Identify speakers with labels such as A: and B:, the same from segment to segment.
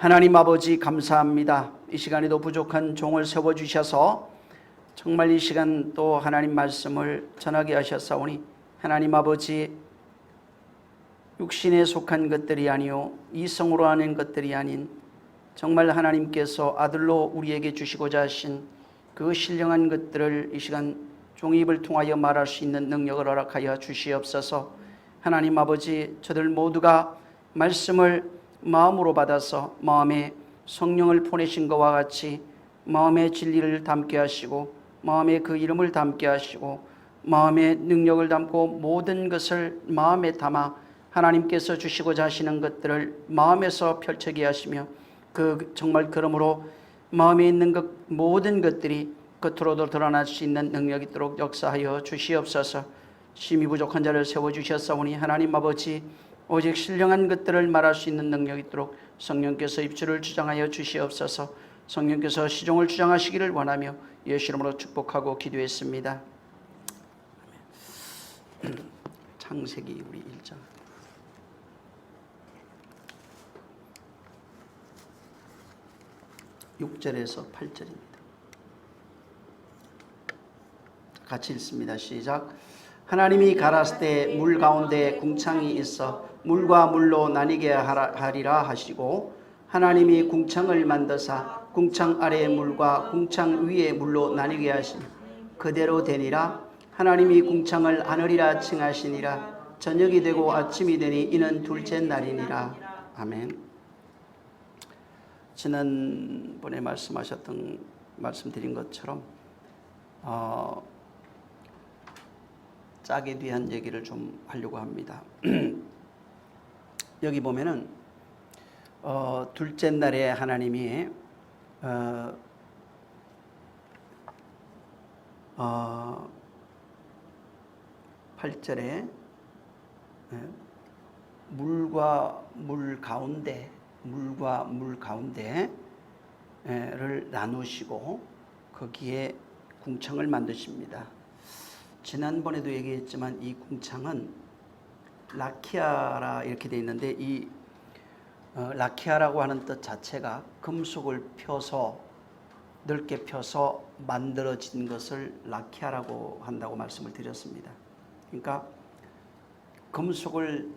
A: 하나님 아버지 감사합니다. 이 시간에도 부족한 종을 세워주셔서 정말 이 시간 또 하나님 말씀을 전하게 하셨사오니 하나님 아버지 육신에 속한 것들이 아니요 이성으로 하는 것들이 아닌 정말 하나님께서 아들로 우리에게 주시고자 하신 그 신령한 것들을 이 시간 종의 입을 통하여 말할 수 있는 능력을 허락하여 주시옵소서. 하나님 아버지 저들 모두가 말씀을 마음으로 받아서 마음에 성령을 보내신 것과 같이 마음의 진리를 담게 하시고 마음에 그 이름을 담게 하시고 마음의 능력을 담고 모든 것을 마음에 담아 하나님께서 주시고자 하시는 것들을 마음에서 펼쳐게 하시며 정말 그러므로 마음에 있는 것 모든 것들이 겉으로도 드러날 수 있는 능력이 있도록 역사하여 주시옵소서. 심히 부족한 자를 세워주셨사오니 하나님 아버지 오직 신령한 것들을 말할 수 있는 능력이 있도록 성령께서 입술을 주장하여 주시옵소서. 성령께서 시종을 주장하시기를 원하며 예수 이름으로 축복하고 기도했습니다. 창세기 우리 1장 6절에서 8절입니다. 같이 읽습니다. 시작. 하나님이 가라스 때 물 가운데 궁창이 있어 물과 물로 나뉘게 하리라 하시고 하나님이 궁창을 만드사 궁창 아래의 물과 궁창 위의 물로 나뉘게 하시니 그대로 되니라. 하나님이 궁창을 하늘이라 칭하시니라. 저녁이 되고 아침이 되니 이는 둘째 날이니라. 아멘. 지난번에 말씀드린 것처럼 짝에 대한 얘기를 좀 하려고 합니다. 여기 보면은 둘째 날에 하나님이 8절에 물과 물 가운데를 나누시고 거기에 궁창을 만드십니다. 지난번에도 얘기했지만 이 궁창은 라키아라 이렇게 되어 있는데 이 라키아라고 하는 뜻 자체가 금속을 넓게 펴서 만들어진 것을 라키아라고 한다고 말씀을 드렸습니다. 그러니까 금속을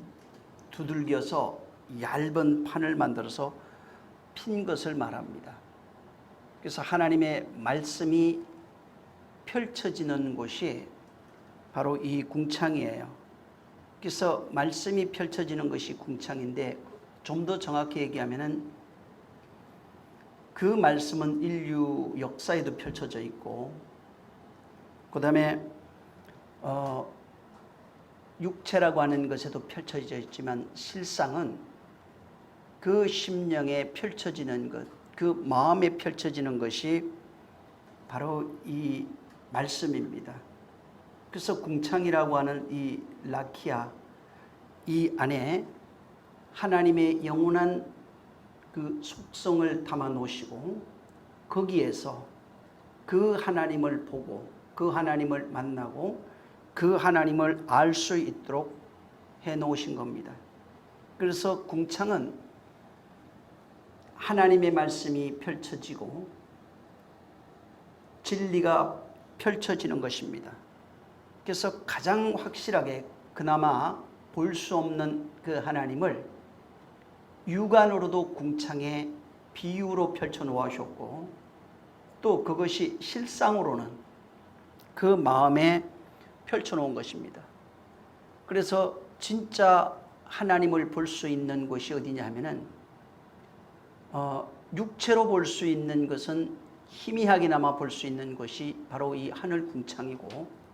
A: 두들겨서 얇은 판을 만들어서 핀 것을 말합니다. 그래서 하나님의 말씀이 펼쳐지는 곳이 바로 이 궁창이에요. 그래서 말씀이 펼쳐지는 것이 궁창인데 좀 더 정확히 얘기하면은 그 말씀은 인류 역사에도 펼쳐져 있고 그 다음에 육체라고 하는 것에도 펼쳐져 있지만 실상은 그 심령에 펼쳐지는 것, 그 마음에 펼쳐지는 것이 바로 이 말씀입니다. 그래서 궁창이라고 하는 이 라키아, 이 안에 하나님의 영원한 그 속성을 담아 놓으시고 거기에서 그 하나님을 보고 그 하나님을 만나고 그 하나님을 알 수 있도록 해 놓으신 겁니다. 그래서 궁창은 하나님의 말씀이 펼쳐지고 진리가 펼쳐지는 것입니다. 그래서 가장 확실하게 그나마 볼 수 없는 그 하나님을 육안으로도 궁창에 비유로 펼쳐 놓으셨고 또 그것이 실상으로는 그 마음에 펼쳐 놓은 것입니다. 그래서 진짜 하나님을 볼 수 있는 곳이 어디냐 하면은 육체로 볼 수 있는 것은 희미하게나마 볼 수 있는 것이 바로 이 하늘 궁창이고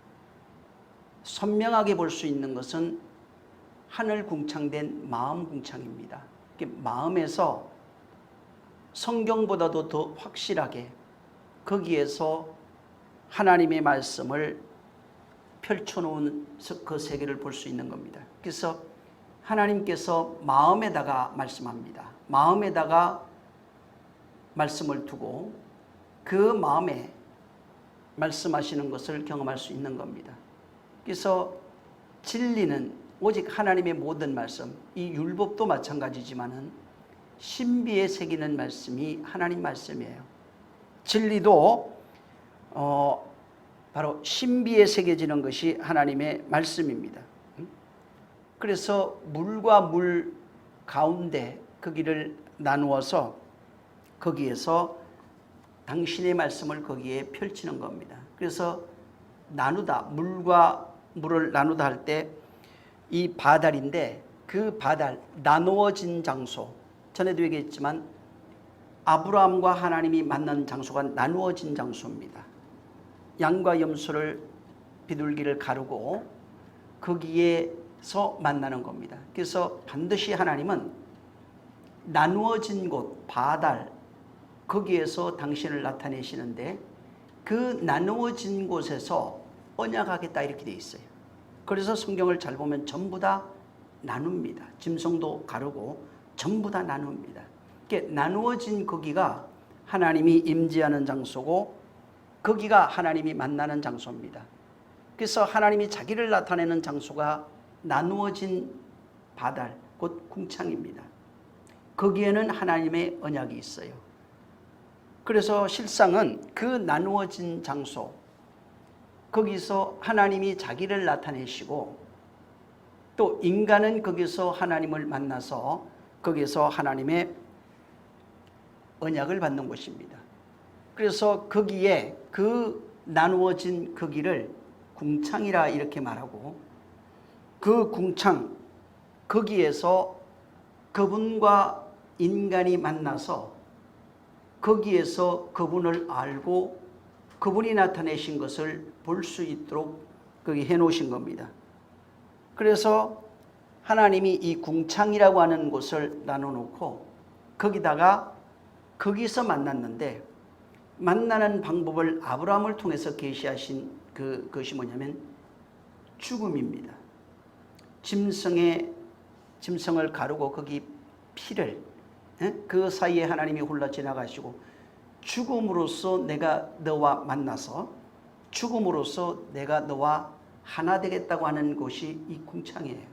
A: 선명하게 볼 수 있는 것은 하늘 궁창된 마음 궁창입니다. 마음에서 성경보다도 더 확실하게 거기에서 하나님의 말씀을 펼쳐놓은 그 세계를 볼 수 있는 겁니다. 그래서 하나님께서 마음에다가 말씀합니다. 마음에다가 말씀을 두고 그 마음에 말씀하시는 것을 경험할 수 있는 겁니다. 그래서 진리는 오직 하나님의 모든 말씀, 이 율법도 마찬가지지만은 신비에 새기는 말씀이 하나님 말씀이에요. 진리도 바로 신비에 새겨지는 것이 하나님의 말씀입니다. 그래서 물과 물 가운데 거기를 나누어서 거기에서 당신의 말씀을 거기에 펼치는 겁니다. 그래서 나누다, 물과 물을 나누다 할 때 이 바달인데, 그 바달, 나누어진 장소, 전에도 얘기했지만 아브라함과 하나님이 만난 장소가 나누어진 장소입니다. 양과 염소를 비둘기를 가르고 거기에서 만나는 겁니다. 그래서 반드시 하나님은 나누어진 곳, 바달, 거기에서 당신을 나타내시는데 그 나누어진 곳에서 언약하겠다 이렇게 되어 있어요. 그래서 성경을 잘 보면 전부 다 나눕니다. 짐승도 가르고 전부 다 나눕니다. 나누어진 거기가 하나님이 임재하는 장소고 거기가 하나님이 만나는 장소입니다. 그래서 하나님이 자기를 나타내는 장소가 나누어진 바달, 곧 궁창입니다. 거기에는 하나님의 언약이 있어요. 그래서 실상은 그 나누어진 장소, 거기서 하나님이 자기를 나타내시고 또 인간은 거기서 하나님을 만나서 거기서 하나님의 언약을 받는 곳입니다. 그래서 거기에 그 나누어진 거기를 궁창이라 이렇게 말하고, 그 궁창 거기에서 그분과 인간이 만나서 거기에서 그분을 알고 그분이 나타내신 것을 볼 수 있도록 거기 해놓으신 겁니다. 그래서 하나님이 이 궁창이라고 하는 곳을 나눠놓고 거기다가 거기서 만났는데, 만나는 방법을 아브라함을 통해서 계시하신 그것이 뭐냐면 죽음입니다. 짐승을 가르고 거기 피를, 그 사이에 하나님이 홀라 지나가시고 죽음으로써 내가 너와 만나서 죽음으로써 내가 너와 하나 되겠다고 하는 것이 이 궁창이에요.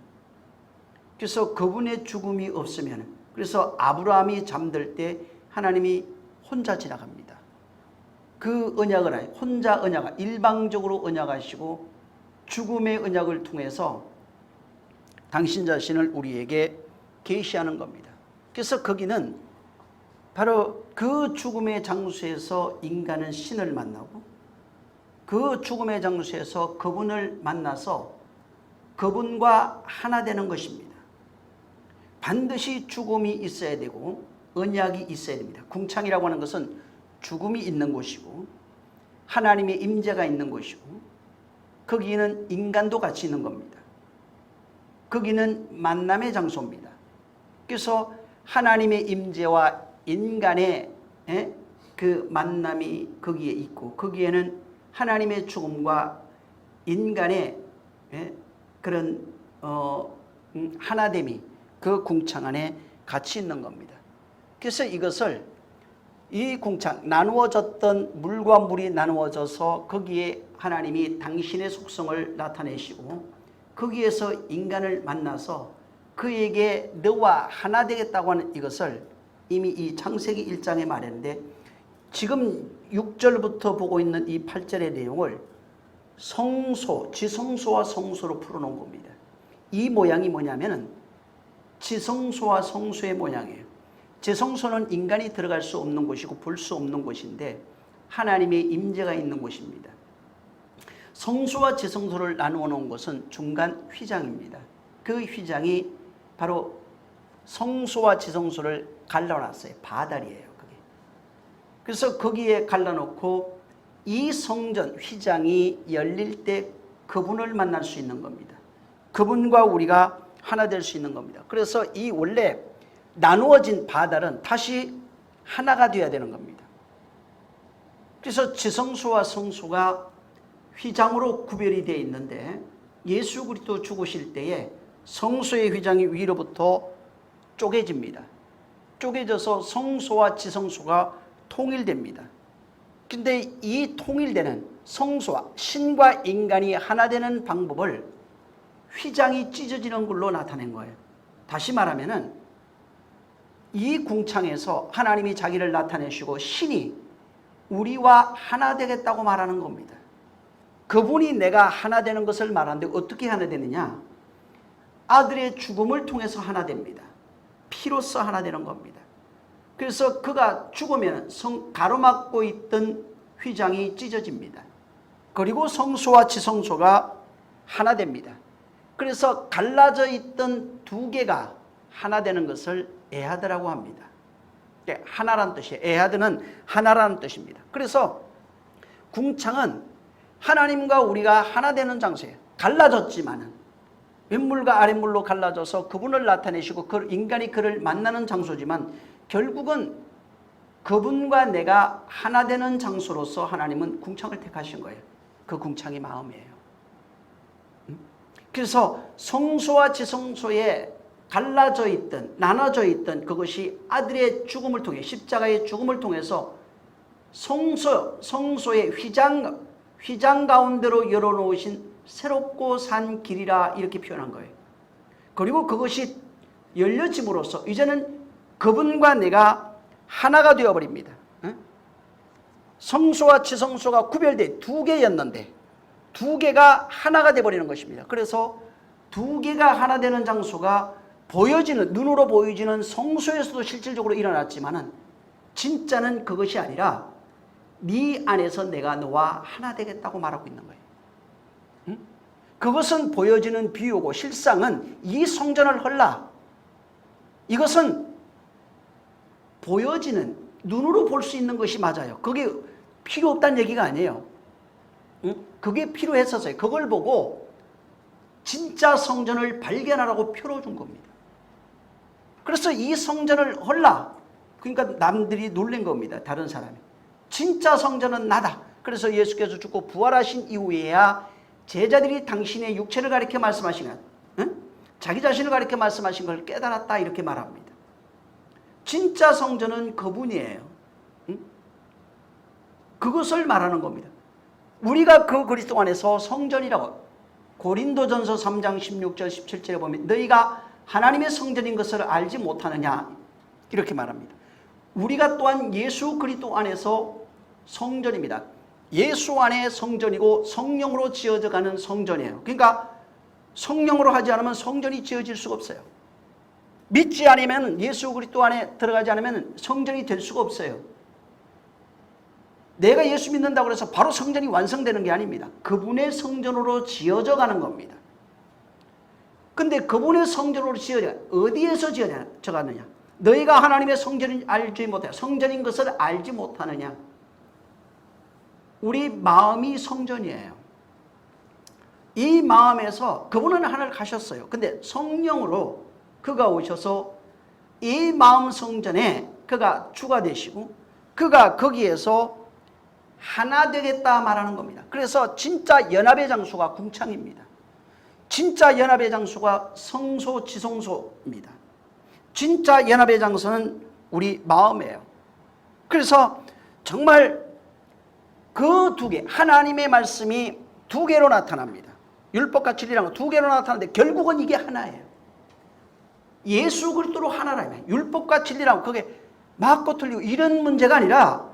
A: 그래서 그분의 죽음이 없으면, 그래서 아브라함이 잠들 때 하나님이 혼자 지나갑니다. 그 언약을 혼자 일방적으로 언약하시고 죽음의 언약을 통해서 당신 자신을 우리에게 계시하는 겁니다. 그래서 거기는 바로 그 죽음의 장소에서 인간은 신을 만나고 그 죽음의 장소에서 그분을 만나서 그분과 하나 되는 것입니다. 반드시 죽음이 있어야 되고 언약이 있어야 됩니다. 궁창이라고 하는 것은 죽음이 있는 곳이고 하나님의 임재가 있는 곳이고 거기는 인간도 같이 있는 겁니다. 거기는 만남의 장소입니다. 그래서 하나님의 임재와 인간의 그 만남이 거기에 있고 거기에는 하나님의 죽음과 인간의 그런 하나됨이 그 궁창 안에 같이 있는 겁니다. 그래서 이것을 이 궁창, 나누어졌던 물과 물이 나누어져서 거기에 하나님이 당신의 속성을 나타내시고 거기에서 인간을 만나서 그에게 너와 하나 되겠다고 하는 이것을 이미 이 창세기 1장에 말했는데, 지금 6절부터 보고 있는 이 8절의 내용을 성소, 지성소와 성소로 풀어놓은 겁니다. 이 모양이 뭐냐면은 지성소와 성소의 모양이에요. 지성소는 인간이 들어갈 수 없는 곳이고 볼 수 없는 곳인데 하나님의 임재가 있는 곳입니다. 성소와 지성소를 나누어 놓은 것은 중간 휘장입니다. 그 휘장이 바로 성소와 지성소를 갈라놨어요. 바달이에요, 그게. 그래서 거기에 갈라놓고 이 성전 휘장이 열릴 때 그분을 만날 수 있는 겁니다. 그분과 우리가 하나 될 수 있는 겁니다. 그래서 이 원래 나누어진 바달은 다시 하나가 되어야 되는 겁니다. 그래서 지성소와 성소가 휘장으로 구별이 되어 있는데 예수 그리스도 죽으실 때에 성소의 휘장이 위로부터 쪼개집니다. 쪼개져서 성소와 지성소가 통일됩니다. 근데 이 통일되는 성소와 신과 인간이 하나 되는 방법을 휘장이 찢어지는 걸로 나타낸 거예요. 다시 말하면은 이 궁창에서 하나님이 자기를 나타내시고 신이 우리와 하나 되겠다고 말하는 겁니다. 그분이 내가 하나 되는 것을 말하는데 어떻게 하나 되느냐? 아들의 죽음을 통해서 하나 됩니다. 피로써 하나 되는 겁니다. 그래서 그가 죽으면 가로막고 있던 휘장이 찢어집니다. 그리고 성소와 지성소가 하나 됩니다. 그래서 갈라져 있던 두 개가 하나 되는 것을 에하드라고 합니다. 하나라는 뜻이에요. 에하드는 하나라는 뜻입니다. 그래서 궁창은 하나님과 우리가 하나 되는 장소예요. 갈라졌지만은 윗물과 아랫물로 갈라져서 그분을 나타내시고 인간이 그를 만나는 장소지만 결국은 그분과 내가 하나 되는 장소로서 하나님은 궁창을 택하신 거예요. 그 궁창이 마음이에요. 그래서 성소와 지성소에 갈라져 있던, 나눠져 있던 그것이 아들의 죽음을 통해, 십자가의 죽음을 통해서 성소의 휘장 가운데로 열어놓으신 새롭고 산 길이라 이렇게 표현한 거예요. 그리고 그것이 열려짐으로써 이제는 그분과 내가 하나가 되어버립니다. 성소와 지성소가 구별돼 두 개였는데 두 개가 하나가 되어버리는 것입니다. 그래서 두 개가 하나 되는 장소가 보여지는, 눈으로 보여지는 성소에서도 실질적으로 일어났지만은 진짜는 그것이 아니라 네 안에서 내가 너와 하나 되겠다고 말하고 있는 거예요. 그것은 보여지는 비유고 실상은 이 성전을 헐라. 이것은 보여지는, 눈으로 볼 수 있는 것이 맞아요. 그게 필요 없다는 얘기가 아니에요. 그게 필요했었어요. 그걸 보고 진짜 성전을 발견하라고 표로준 겁니다. 그래서 이 성전을 헐라. 그러니까 남들이 놀란 겁니다. 다른 사람이. 진짜 성전은 나다. 그래서 예수께서 죽고 부활하신 이후에야 제자들이 당신의 육체를 가리켜 말씀하신 것, 자기 자신을 가리켜 말씀하신 걸 깨달았다 이렇게 말합니다. 진짜 성전은 그분이에요. 그것을 말하는 겁니다. 우리가 그 그리스도 안에서 성전이라고 고린도전서 3장 16절 17절에 보면 너희가 하나님의 성전인 것을 알지 못하느냐 이렇게 말합니다. 우리가 또한 예수 그리스도 안에서 성전입니다. 예수 안에 성전이고 성령으로 지어져 가는 성전이에요. 그러니까 성령으로 하지 않으면 성전이 지어질 수가 없어요. 믿지 않으면 예수 그리스도 안에 들어가지 않으면 성전이 될 수가 없어요. 내가 예수 믿는다고 해서 바로 성전이 완성되는 게 아닙니다. 그분의 성전으로 지어져 가는 겁니다. 근데 그분의 성전으로 지어져, 어디에서 지어져 가느냐? 너희가 하나님의 성전인 알지 못해, 성전인 것을 알지 못하느냐? 우리 마음이 성전이에요. 이 마음에서 그분은 하나를 가셨어요. 근데 성령으로 그가 오셔서 이 마음 성전에 그가 주가 되시고 그가 거기에서 하나 되겠다 말하는 겁니다. 그래서 진짜 연합의 장소가 궁창입니다. 진짜 연합의 장소가 성소 지성소입니다. 진짜 연합의 장소는 우리 마음이에요. 그래서 정말 그 두 개, 하나님의 말씀이 두 개로 나타납니다. 율법과 진리라는 거 두 개로 나타나는데 결국은 이게 하나예요. 예수 그리스도로 하나라면 율법과 진리라고 그게 맞고 틀리고 이런 문제가 아니라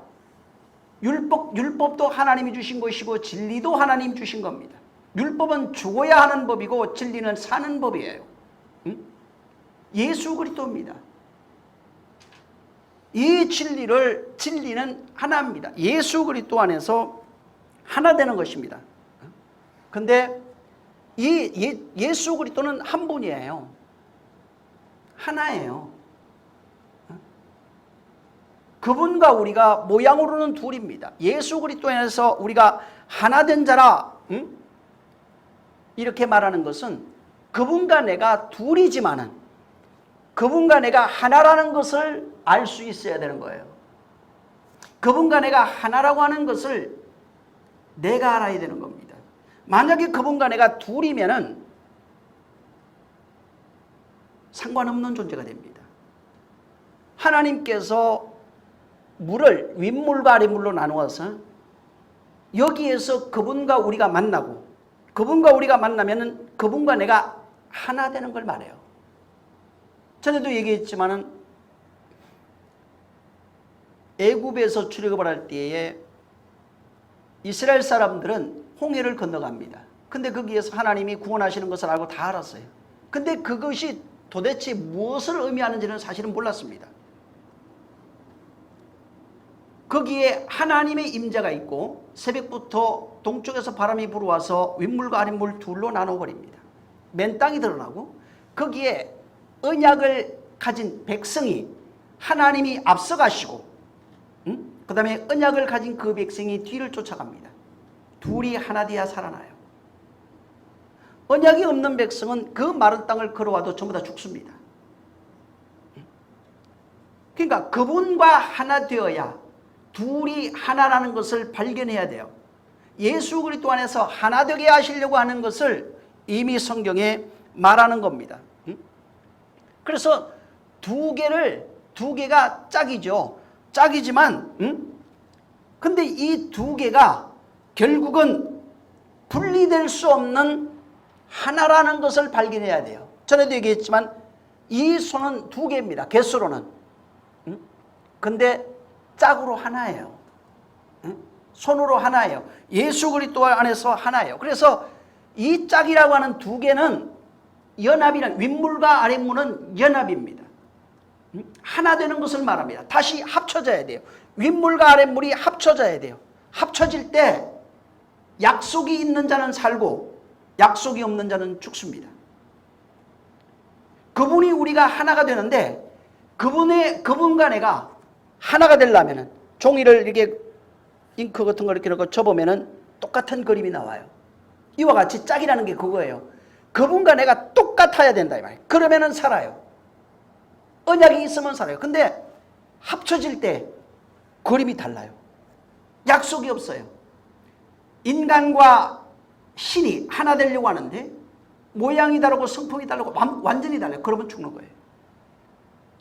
A: 율법도 하나님이 주신 것이고 진리도 하나님 주신 겁니다. 율법은 죽어야 하는 법이고 진리는 사는 법이에요. 예수 그리스도입니다. 이 진리는 하나입니다. 예수 그리스도 안에서 하나 되는 것입니다. 근데 이 예수 그리스도는 한 분이에요. 하나예요. 그분과 우리가 모양으로는 둘입니다. 예수 그리스도 안에서 우리가 하나 된 자라 이렇게 말하는 것은 그분과 내가 둘이지만은 그분과 내가 하나라는 것을 알 수 있어야 되는 거예요. 그분과 내가 하나라고 하는 것을 내가 알아야 되는 겁니다. 만약에 그분과 내가 둘이면은 상관없는 존재가 됩니다. 하나님께서 물을 윗물과 아랫물로 나누어서 여기에서 그분과 우리가 만나고 그분과 우리가 만나면은 그분과 내가 하나 되는 걸 말해요. 전에도 얘기했지만은 애굽에서 출애굽을 할 때에 이스라엘 사람들은 홍해를 건너갑니다. 근데 거기에서 하나님이 구원하시는 것을 알고 다 알았어요. 근데 그것이 도대체 무엇을 의미하는지는 사실은 몰랐습니다. 거기에 하나님의 임재가 있고 새벽부터 동쪽에서 바람이 불어와서 윗물과 아랫물 둘로 나눠버립니다. 맨 땅이 드러나고 거기에 언약을 가진 백성이 하나님이 앞서가시고 그 다음에 언약을 가진 그 백성이 뒤를 쫓아갑니다. 둘이 하나 되어 살아나요. 언약이 없는 백성은 그 마른 땅을 걸어와도 전부 다 죽습니다. 그러니까 그분과 하나 되어야 둘이 하나라는 것을 발견해야 돼요. 예수 그리스도 안에서 하나 되게 하시려고 하는 것을 이미 성경에 말하는 겁니다. 그래서 두 개가 짝이죠. 짝이지만 근데 이 두 개가 결국은 분리될 수 없는 하나라는 것을 발견해야 돼요. 전에도 얘기했지만 이 손은 두 개입니다. 개수로는. 근데 짝으로 하나예요. 손으로 하나예요. 예수 그리스도 안에서 하나예요. 그래서 이 짝이라고 하는 두 개는 연합이란, 윗물과 아랫물은 연합입니다. 하나 되는 것을 말합니다. 다시 합쳐져야 돼요. 윗물과 아랫물이 합쳐져야 돼요. 합쳐질 때 약속이 있는 자는 살고 약속이 없는 자는 죽습니다. 그분이 우리가 하나가 되는데 그분과 내가 하나가 되려면 종이를 이렇게 잉크 같은 걸 이렇게 넣고 접으면 똑같은 그림이 나와요. 이와 같이 짝이라는 게 그거예요. 그분과 내가 똑같아야 된다 이 말이에요. 그러면은 살아요. 언약이 있으면 살아요. 근데 합쳐질 때 그림이 달라요. 약속이 없어요. 인간과 신이 하나 되려고 하는데 모양이 다르고 성품이 다르고 완전히 달라요. 그러면 죽는 거예요.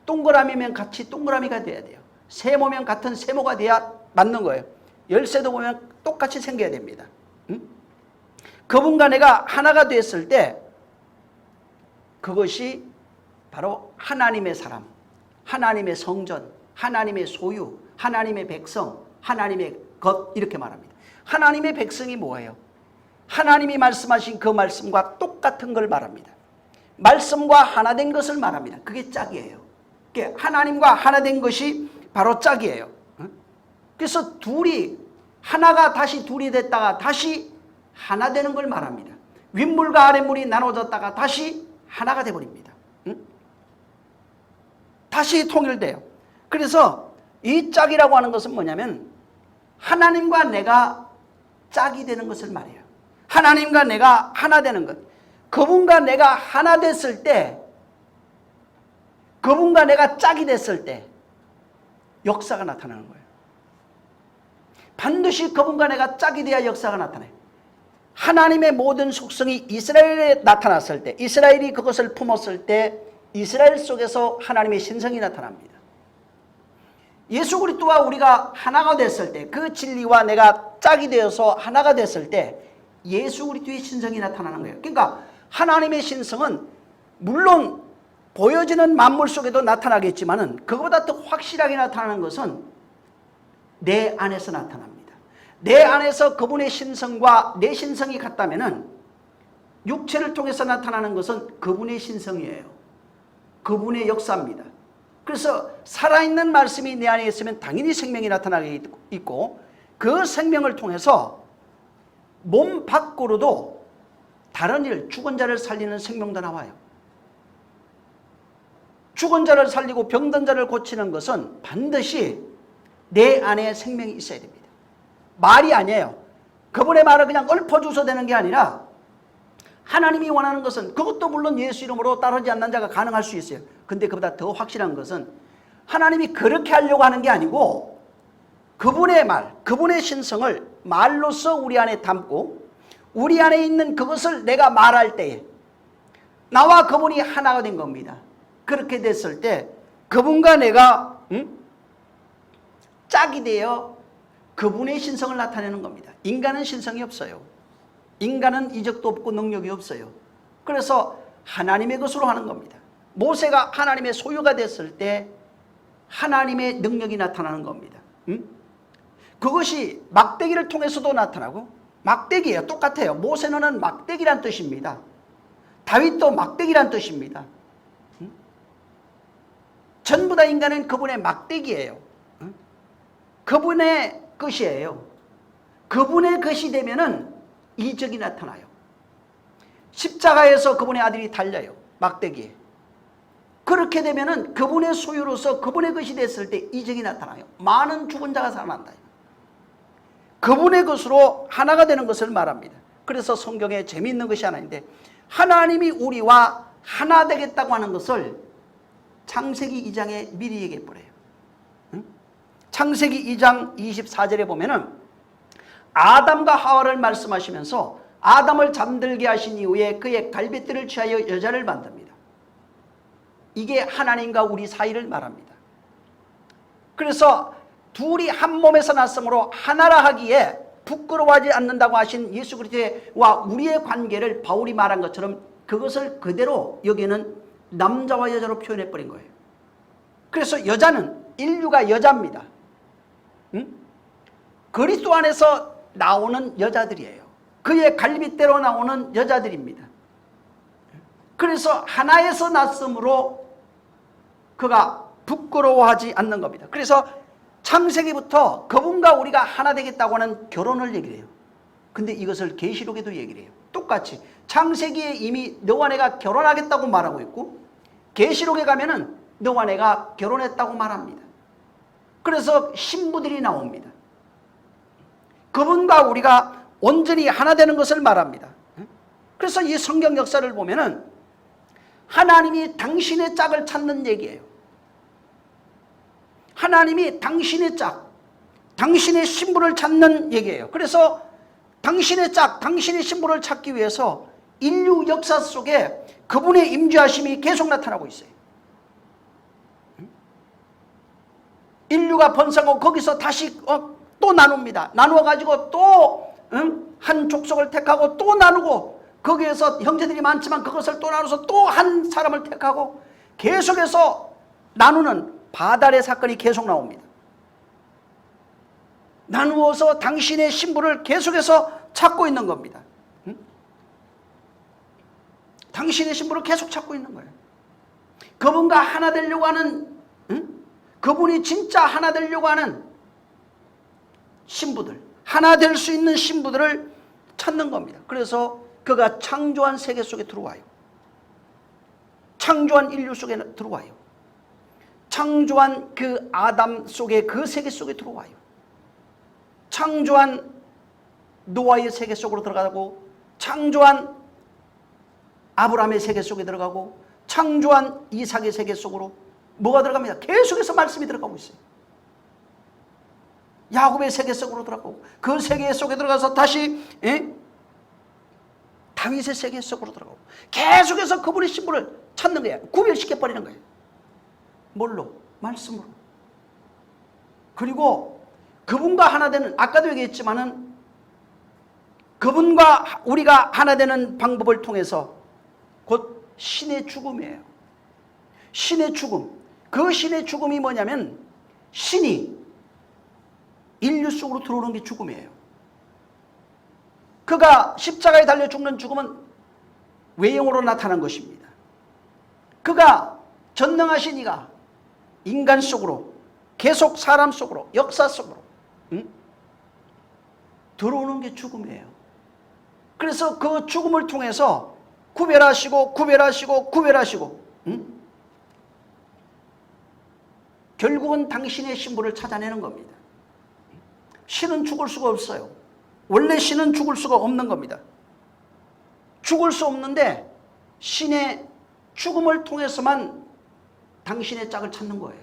A: 동그라미면 같이 동그라미가 돼야 돼요. 세모면 같은 세모가 돼야 맞는 거예요. 열쇠도 보면 똑같이 생겨야 됩니다. 그분과 내가 하나가 됐을 때 그것이 바로 하나님의 사람, 하나님의 성전, 하나님의 소유, 하나님의 백성, 하나님의 것 이렇게 말합니다. 하나님의 백성이 뭐예요? 하나님이 말씀하신 그 말씀과 똑같은 걸 말합니다. 말씀과 하나 된 것을 말합니다. 그게 짝이에요. 하나님과 하나 된 것이 바로 짝이에요. 그래서 둘이 하나가 다시 둘이 됐다가 다시 하나 되는 걸 말합니다. 윗물과 아랫물이 나눠졌다가 다시 하나가 되어버립니다. 다시 통일돼요. 그래서 이 짝이라고 하는 것은 뭐냐면 하나님과 내가 짝이 되는 것을 말해요. 하나님과 내가 하나 되는 것. 그분과 내가 하나 됐을 때, 그분과 내가 짝이 됐을 때 역사가 나타나는 거예요. 반드시 그분과 내가 짝이 돼야 역사가 나타나요. 하나님의 모든 속성이 이스라엘에 나타났을 때, 이스라엘이 그것을 품었을 때 이스라엘 속에서 하나님의 신성이 나타납니다. 예수 그리스도와 우리가 하나가 됐을 때, 그 진리와 내가 짝이 되어서 하나가 됐을 때 예수 그리스도의 신성이 나타나는 거예요. 그러니까 하나님의 신성은 물론 보여지는 만물 속에도 나타나겠지만은 그거보다 더 확실하게 나타나는 것은 내 안에서 나타납니다. 내 안에서 그분의 신성과 내 신성이 같다면은 육체를 통해서 나타나는 것은 그분의 신성이에요. 그분의 역사입니다. 그래서 살아있는 말씀이 내 안에 있으면 당연히 생명이 나타나게 있고 그 생명을 통해서 몸 밖으로도 다른 일, 죽은 자를 살리는 생명도 나와요. 죽은 자를 살리고 병든 자를 고치는 것은 반드시 내 안에 생명이 있어야 됩니다. 말이 아니에요. 그분의 말을 그냥 읊어줘서 되는 게 아니라 하나님이 원하는 것은 그것도 물론 예수 이름으로 따르지 않는 자가 가능할 수 있어요. 근데 그보다 더 확실한 것은 하나님이 그렇게 하려고 하는 게 아니고 그분의 말, 그분의 신성을 말로써 우리 안에 담고 우리 안에 있는 그것을 내가 말할 때에 나와 그분이 하나가 된 겁니다. 그렇게 됐을 때 그분과 내가 짝이 되어 그분의 신성을 나타내는 겁니다. 인간은 신성이 없어요. 인간은 이적도 없고 능력이 없어요. 그래서 하나님의 것으로 하는 겁니다. 모세가 하나님의 소유가 됐을 때 하나님의 능력이 나타나는 겁니다. 그것이 막대기를 통해서도 나타나고, 막대기예요. 똑같아요. 모세는 막대기란 뜻입니다. 다윗도 막대기란 뜻입니다. 전부 다 인간은 그분의 막대기예요. 그분의 것이에요. 그분의 것이 되면은 이적이 나타나요. 십자가에서 그분의 아들이 달려요. 막대기에. 그렇게 되면은 그분의 소유로서 그분의 것이 됐을 때 이적이 나타나요. 많은 죽은 자가 살아난다. 그분의 것으로 하나가 되는 것을 말합니다. 그래서 성경에 재미있는 것이 하나 있는데, 하나님이 우리와 하나 되겠다고 하는 것을 창세기 2장에 미리 얘기해 버려요. 창세기 2장 24절에 보면은 아담과 하와를 말씀하시면서 아담을 잠들게 하신 이후에 그의 갈빗대를 취하여 여자를 만듭니다. 이게 하나님과 우리 사이를 말합니다. 그래서 둘이 한 몸에서 났으므로 하나라 하기에 부끄러워하지 않는다고 하신 예수 그리스도와 우리의 관계를 바울이 말한 것처럼 그것을 그대로 여기는 남자와 여자로 표현해 버린 거예요. 그래서 여자는, 인류가 여자입니다. 그리스도 안에서 나오는 여자들이에요. 그의 갈빗대로 나오는 여자들입니다. 그래서 하나에서 났으므로 그가 부끄러워하지 않는 겁니다. 그래서 창세기부터 그분과 우리가 하나 되겠다고 하는 결혼을 얘기를 해요. 근데 이것을 계시록에도 얘기를 해요. 똑같이 창세기에 이미 너와 내가 결혼하겠다고 말하고 있고, 계시록에 가면은 너와 내가 결혼했다고 말합니다. 그래서 신부들이 나옵니다. 그분과 우리가 온전히 하나 되는 것을 말합니다. 그래서 이 성경 역사를 보면은 하나님이 당신의 짝을 찾는 얘기예요. 하나님이 당신의 짝, 당신의 신부를 찾는 얘기예요. 그래서 당신의 짝, 당신의 신부를 찾기 위해서 인류 역사 속에 그분의 임재하심이 계속 나타나고 있어요. 인류가 번성하고 거기서 다시 또 나눕니다. 나누어 가지고 또 한 족속을 택하고 또 나누고, 거기에서 형제들이 많지만 그것을 또 나눠서 또 한 사람을 택하고, 계속해서 나누는 바달의 사건이 계속 나옵니다. 나누어서 당신의 신부를 계속해서 찾고 있는 겁니다. 당신의 신부를 계속 찾고 있는 거예요. 그분과 하나 되려고 하는, 그분이 진짜 하나 되려고 하는 신부들, 하나 될 수 있는 신부들을 찾는 겁니다. 그래서 그가 창조한 세계 속에 들어와요. 창조한 인류 속에 들어와요. 창조한 그 아담 속에, 그 세계 속에 들어와요. 창조한 노아의 세계 속으로 들어가고, 창조한 아브라함의 세계 속에 들어가고, 창조한 이삭의 세계 속으로 뭐가 들어갑니다. 계속해서 말씀이 들어가고 있어요. 야곱의 세계 속으로 들어가고, 그 세계 속에 들어가서 다시 다윗의 세계 속으로 들어가고, 계속해서 그분의 신부를 찾는 거예요. 구별시켜버리는 거예요. 뭘로? 말씀으로. 그리고 그분과 하나 되는, 아까도 얘기했지만은 그분과 우리가 하나 되는 방법을 통해서 곧 신의 죽음이에요. 신의 죽음. 그 신의 죽음이 뭐냐면, 신이 인류 속으로 들어오는 게 죽음이에요. 그가 십자가에 달려 죽는 죽음은 외형으로 나타난 것입니다. 그가 전능하신 이가 인간 속으로, 계속 사람 속으로, 역사 속으로 들어오는 게 죽음이에요. 그래서 그 죽음을 통해서 구별하시고 결국은 당신의 신부를 찾아내는 겁니다. 신은 죽을 수가 없어요. 원래 신은 죽을 수가 없는 겁니다. 죽을 수 없는데 신의 죽음을 통해서만 당신의 짝을 찾는 거예요.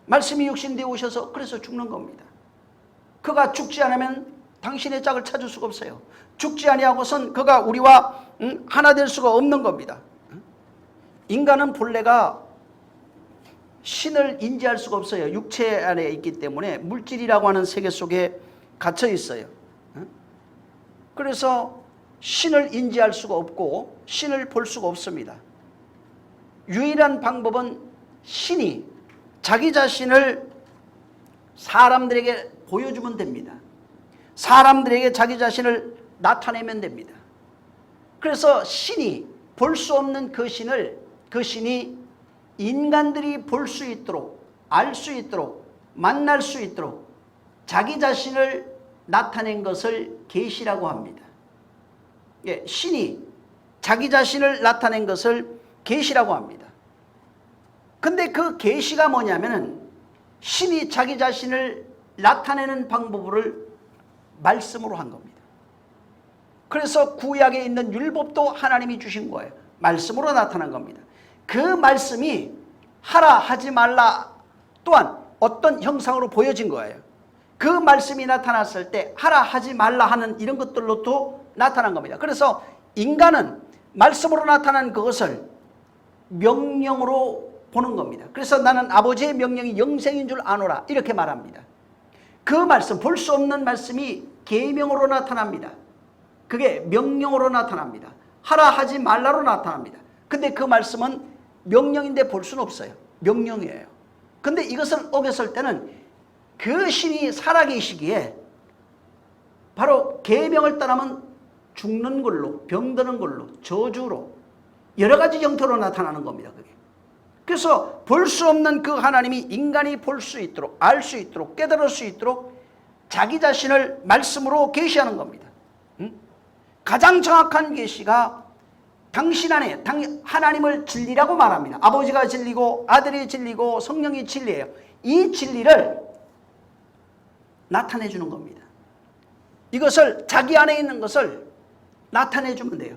A: 말씀이 육신되어 오셔서 그래서 죽는 겁니다. 그가 죽지 않으면 당신의 짝을 찾을 수가 없어요. 죽지 아니하고선 그가 우리와 하나 될 수가 없는 겁니다. 인간은 본래가 신을 인지할 수가 없어요. 육체 안에 있기 때문에 물질이라고 하는 세계 속에 갇혀 있어요. 그래서 신을 인지할 수가 없고 신을 볼 수가 없습니다. 유일한 방법은 신이 자기 자신을 사람들에게 보여주면 됩니다. 사람들에게 자기 자신을 나타내면 됩니다. 그래서 신이 볼 수 없는 그 신이 인간들이 볼 수 있도록, 알 수 있도록, 만날 수 있도록 자기 자신을 나타낸 것을 계시라고 합니다. 예, 신이 자기 자신을 나타낸 것을 계시라고 합니다. 근데 그 계시가 뭐냐면은 신이 자기 자신을 나타내는 방법을 말씀으로 한 겁니다. 그래서 구약에 있는 율법도 하나님이 주신 거예요. 말씀으로 나타난 겁니다. 그 말씀이 하라 하지 말라 또한 어떤 형상으로 보여진 거예요. 그 말씀이 나타났을 때 하라 하지 말라 하는 이런 것들로 또 나타난 겁니다. 그래서 인간은 말씀으로 나타난 그것을 명령으로 보는 겁니다. 그래서 나는 아버지의 명령이 영생인 줄 아노라 이렇게 말합니다. 그 말씀, 볼 수 없는 말씀이 계명으로 나타납니다. 그게 명령으로 나타납니다. 하라 하지 말라로 나타납니다. 근데 그 말씀은 명령인데 볼 수는 없어요. 명령이에요. 근데 이것을 어겼을 때는 그 신이 살아계시기에 바로 계명을 떠나면 죽는 걸로, 병드는 걸로, 저주로 여러 가지 형태로 나타나는 겁니다. 그게. 그래서 볼 수 없는 그 하나님이 인간이 볼 수 있도록, 알 수 있도록, 깨달을 수 있도록 자기 자신을 말씀으로 계시하는 겁니다. 가장 정확한 계시가 당신 안에 하나님을 진리라고 말합니다. 아버지가 진리고 아들이 진리고 성령이 진리예요. 이 진리를 나타내 주는 겁니다. 이것을 자기 안에 있는 것을 나타내 주면 돼요.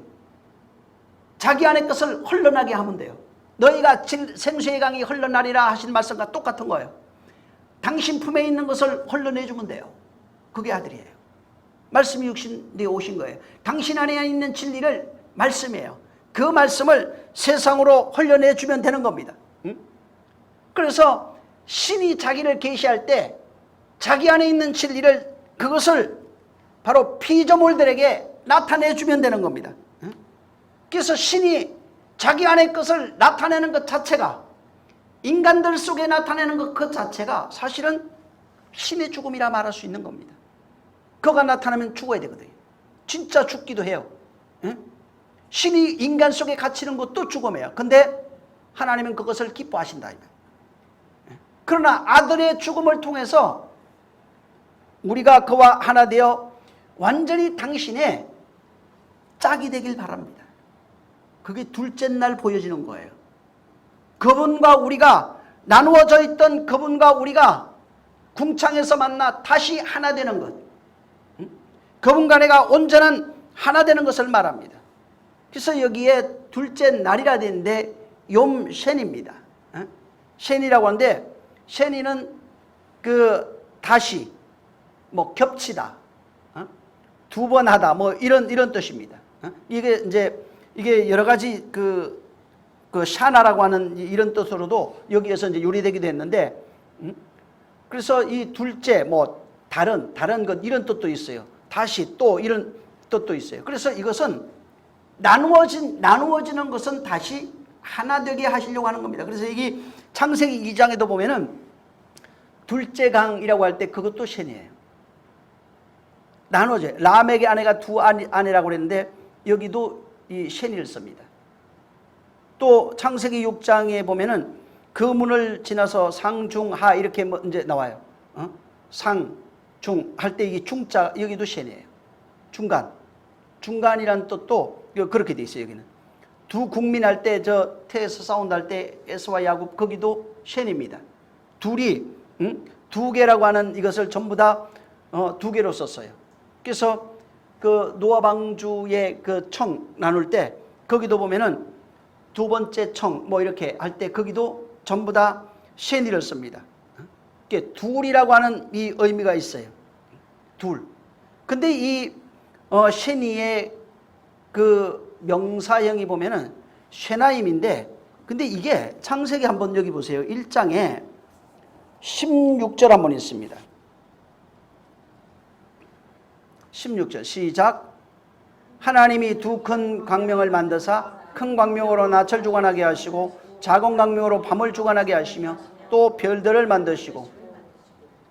A: 자기 안의 것을 흘러나게 하면 돼요. 너희가 생수의 강이 흘러나리라 하신 말씀과 똑같은 거예요. 당신 품에 있는 것을 흘러내주면 돼요. 그게 아들이에요. 말씀이 육신되어 오신 거예요. 당신 안에 있는 진리를 말씀이에요. 그 말씀을 세상으로 흘려내주면 되는 겁니다. 그래서 신이 자기를 계시할 때 자기 안에 있는 진리를 그것을 바로 피조물들에게 나타내주면 되는 겁니다. 그래서 신이 자기 안의 것을 나타내는 것 자체가, 인간들 속에 나타내는 것 그 자체가 사실은 신의 죽음이라 말할 수 있는 겁니다. 그가 나타나면 죽어야 되거든요. 진짜 죽기도 해요. 신이 인간 속에 갇히는 것도 죽음이에요. 근데 하나님은 그것을 기뻐하신다. 그러나 아들의 죽음을 통해서 우리가 그와 하나 되어 완전히 당신의 짝이 되길 바랍니다. 그게 둘째 날 보여지는 거예요. 그분과 우리가 나누어져 있던 그분과 우리가 궁창에서 만나 다시 하나 되는 것, 그분과 내가 온전한 하나 되는 것을 말합니다. 그래서 여기에 둘째 날이라 되는데 욤셴입니다. 셴이라고 하는데 셴이는 그 다시 뭐 겹치다, 두 번 하다 뭐 이런 뜻입니다. 이게 여러 가지 그 샤나라고 하는 이런 뜻으로도 여기에서 이제 요리되기도 했는데, 그래서 이 둘째 뭐 다른 것 이런 뜻도 있어요. 다시 또 이런 뜻도 있어요. 그래서 이것은 나누어지는 것은 다시 하나 되게 하시려고 하는 겁니다. 그래서 이게 창세기 2장에도 보면은 둘째 강이라고 할 때 그것도 셴이에요. 나누어져요. 라멕의 아내가 두 아내라고 그랬는데 여기도 이 셴이를 씁니다. 또 창세기 6장에 보면은 그 문을 지나서 상중하 이렇게 이제 나와요. 상중 할 때 이게 중자 여기도 셴이에요. 중간이란 뜻도 그렇게 돼 있어요. 여기는 두 국민 할 때 저 태에서 싸운다 할 때 에서와 야곱 거기도 셴입니다. 둘이 두 개라고 하는 이것을 전부 다 두 개로 썼어요. 그래서 그 노아 방주의 그 청 나눌 때 거기도 보면은 두 번째 청 뭐 이렇게 할 때 거기도 전부 다 셴이를 씁니다. 이게 둘이라고 하는 이 의미가 있어요. 둘. 근데 이 셴이의 그 명사형이 보면은 쉐나임인데, 근데 이게 창세기 한번 여기 보세요. 1장에 16절 한번 있습니다. 16절 시작. 하나님이 두 큰 광명을 만드사 큰 광명으로 낮을 주관하게 하시고 작은 광명으로 밤을 주관하게 하시며 또 별들을 만드시고,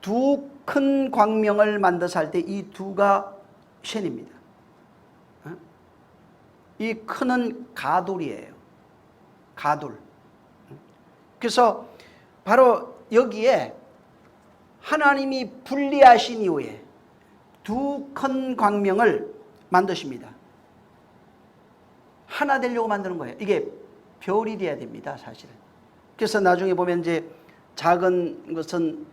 A: 두 큰 광명을 만들어서 할 때 이 두가 쉔입니다. 이 큰은 가돌이에요. 가돌. 그래서 바로 여기에 하나님이 분리하신 이후에 두 큰 광명을 만드십니다. 하나 되려고 만드는 거예요. 이게 별이 돼야 됩니다, 사실은. 그래서 나중에 보면 이제 작은 것은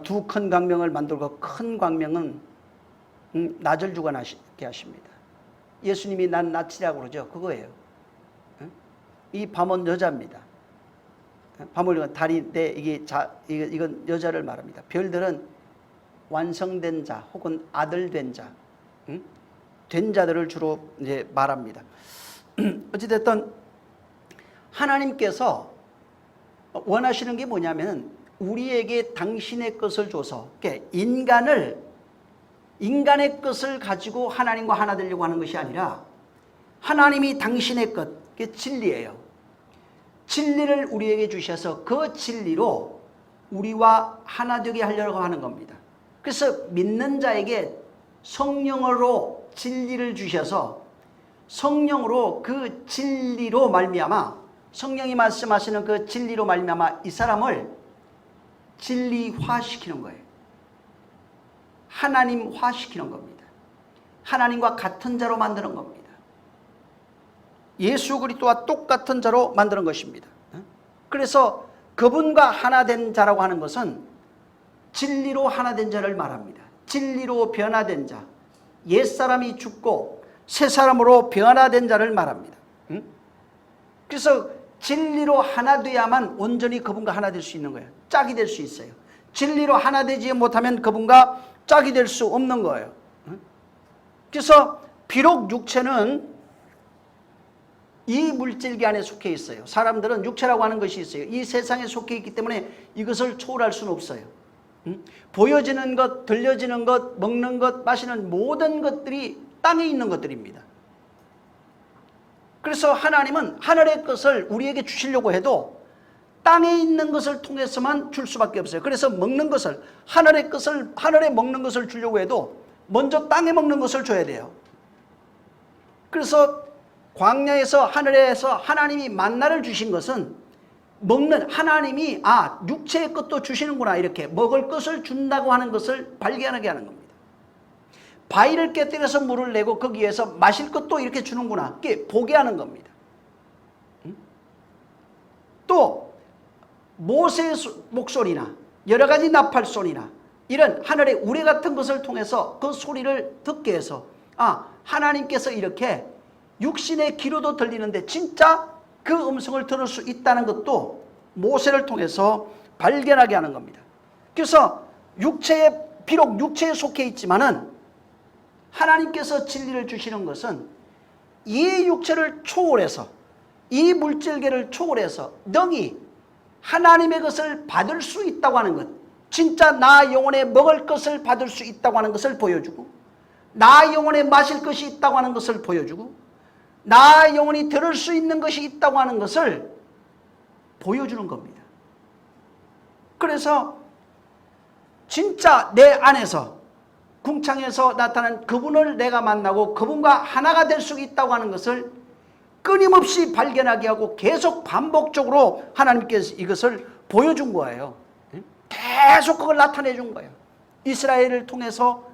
A: 두 큰 광명을 만들고 큰 광명은 낯을 주관하게 하십니다. 예수님이 난 낯이라고 그러죠. 그거예요. 이 밤은 여자입니다. 밤을 달인데 이건 여자를 말합니다. 별들은 완성된 자 혹은 아들 된 자, 된 자들을 주로 이제 말합니다. 어찌됐든 하나님께서 원하시는 게 뭐냐면 우리에게 당신의 것을 줘서 인간의 것을 가지고 하나님과 하나 되려고 하는 것이 아니라 하나님이 당신의 것, 그게 진리예요. 진리를 우리에게 주셔서 그 진리로 우리와 하나 되게 하려고 하는 겁니다. 그래서 믿는 자에게 성령으로 진리를 주셔서 성령으로 그 진리로 말미암아 성령이 말씀하시는 그 진리로 말미암아 이 사람을 진리화시키는 거예요. 하나님화시키는 겁니다. 하나님과 같은 자로 만드는 겁니다. 예수 그리스도와 똑같은 자로 만드는 것입니다. 그래서 그분과 하나 된 자라고 하는 것은 진리로 하나 된 자를 말합니다. 진리로 변화된 자, 옛사람이 죽고 새 사람으로 변화된 자를 말합니다. 그래서 진리로 하나 돼야만 온전히 그분과 하나 될 수 있는 거예요. 짝이 될 수 있어요. 진리로 하나 되지 못하면 그분과 짝이 될 수 없는 거예요. 그래서 비록 육체는 이 물질계 안에 속해 있어요. 사람들은 육체라고 하는 것이 있어요. 이 세상에 속해 있기 때문에 이것을 초월할 수는 없어요. 보여지는 것, 들려지는 것, 먹는 것, 마시는 모든 것들이 땅에 있는 것들입니다. 그래서 하나님은 하늘의 것을 우리에게 주시려고 해도 땅에 있는 것을 통해서만 줄 수밖에 없어요. 그래서 먹는 것을, 하늘의 것을, 하늘에 먹는 것을 주려고 해도 먼저 땅에 먹는 것을 줘야 돼요. 그래서 광야에서 하늘에서 하나님이 만나를 주신 것은 먹는 하나님이 육체의 것도 주시는구나 이렇게 먹을 것을 준다고 하는 것을 발견하게 하는 겁니다. 바위를 깨뜨려서 물을 내고 거기에서 마실 것도 이렇게 주는구나 이렇게 보게 하는 겁니다. 또 모세의 목소리나 여러 가지 나팔 소리나 이런 하늘의 우레 같은 것을 통해서 그 소리를 듣게 해서 하나님께서 이렇게 육신의 귀로도 들리는데 진짜 그 음성을 들을 수 있다는 것도 모세를 통해서 발견하게 하는 겁니다. 그래서 비록 육체에 속해 있지만은 하나님께서 진리를 주시는 것은 이 육체를 초월해서 이 물질계를 초월해서 능히 하나님의 것을 받을 수 있다고 하는 것, 진짜 나 영혼에 먹을 것을 받을 수 있다고 하는 것을 보여주고 나 영혼에 마실 것이 있다고 하는 것을 보여주고 나 영혼이 들을 수 있는 것이 있다고 하는 것을 보여주는 겁니다. 그래서 진짜 내 안에서 궁창에서 나타난 그분을 내가 만나고 그분과 하나가 될 수 있다고 하는 것을 끊임없이 발견하게 하고 계속 반복적으로 하나님께서 이것을 보여준 거예요. 계속 그걸 나타내 준 거예요. 이스라엘을 통해서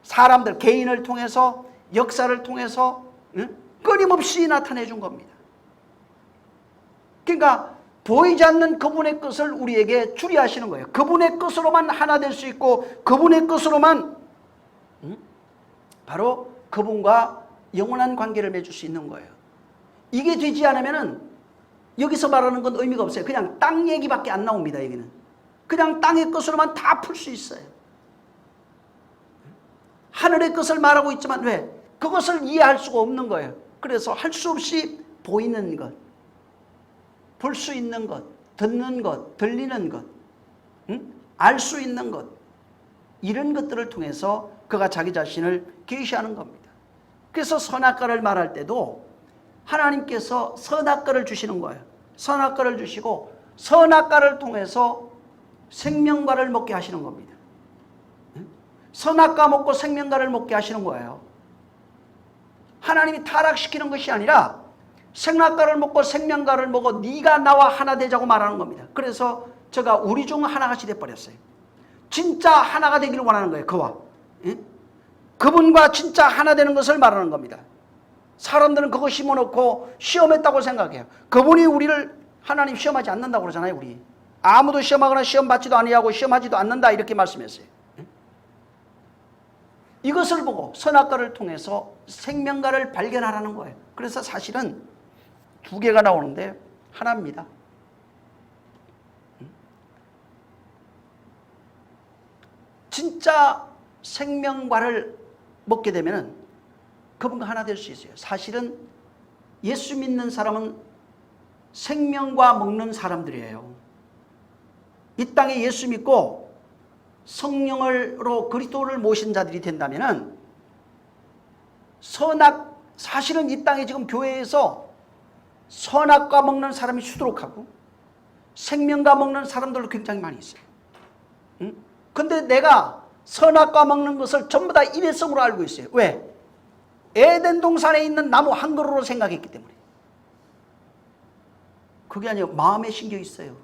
A: 사람들, 개인을 통해서 역사를 통해서 끊임없이 나타내 준 겁니다. 그러니까 보이지 않는 그분의 것을 우리에게 주리 하시는 거예요. 그분의 것으로만 하나 될 수 있고 그분의 것으로만 바로 그분과 영원한 관계를 맺을 수 있는 거예요. 이게 되지 않으면은 여기서 말하는 건 의미가 없어요. 그냥 땅 얘기밖에 안 나옵니다. 여기는 그냥 땅의 것으로만 다 풀 수 있어요. 하늘의 것을 말하고 있지만 왜? 그것을 이해할 수가 없는 거예요. 그래서 할 수 없이 보이는 것, 볼 수 있는 것, 듣는 것, 들리는 것, 알 수 있는 것, 이런 것들을 통해서 그가 자기 자신을 계시하는 겁니다. 그래서 선악과를 말할 때도 하나님께서 선악과를 주시는 거예요. 선악과를 주시고 선악과를 통해서 생명과를 먹게 하시는 겁니다. 선악과 먹고 생명과를 먹게 하시는 거예요. 하나님이 타락시키는 것이 아니라 생악과를 먹고 생명과를 먹어 네가 나와 하나 되자고 말하는 겁니다. 그래서 제가 우리 중 하나같이 돼버렸어요. 진짜 하나가 되기를 원하는 거예요. 그와 그분과 진짜 하나 되는 것을 말하는 겁니다. 사람들은 그거 심어놓고 시험했다고 생각해요. 그분이 우리를 하나님 시험하지 않는다고 그러잖아요. 우리 아무도 시험하거나 시험 받지도 아니하고 시험하지도 않는다 이렇게 말씀했어요. 이것을 보고 선악과를 통해서 생명과를 발견하라는 거예요. 그래서 사실은 두 개가 나오는데 하나입니다. 진짜 생명과를 먹게 되면 그분과 하나 될 수 있어요. 사실은 예수 믿는 사람은 생명과 먹는 사람들이에요. 이 땅에 예수 믿고 성령으로 그리스도를 모신 자들이 된다면 사실은 이 땅에 지금 교회에서 선악과 먹는 사람이 수두룩하고 생명과 먹는 사람들도 굉장히 많이 있어요. 근데 내가 선악과 먹는 것을 전부 다 일회성으로 알고 있어요. 왜? 에덴 동산에 있는 나무 한 그루로 생각했기 때문에. 그게 아니라 마음에 신겨 있어요.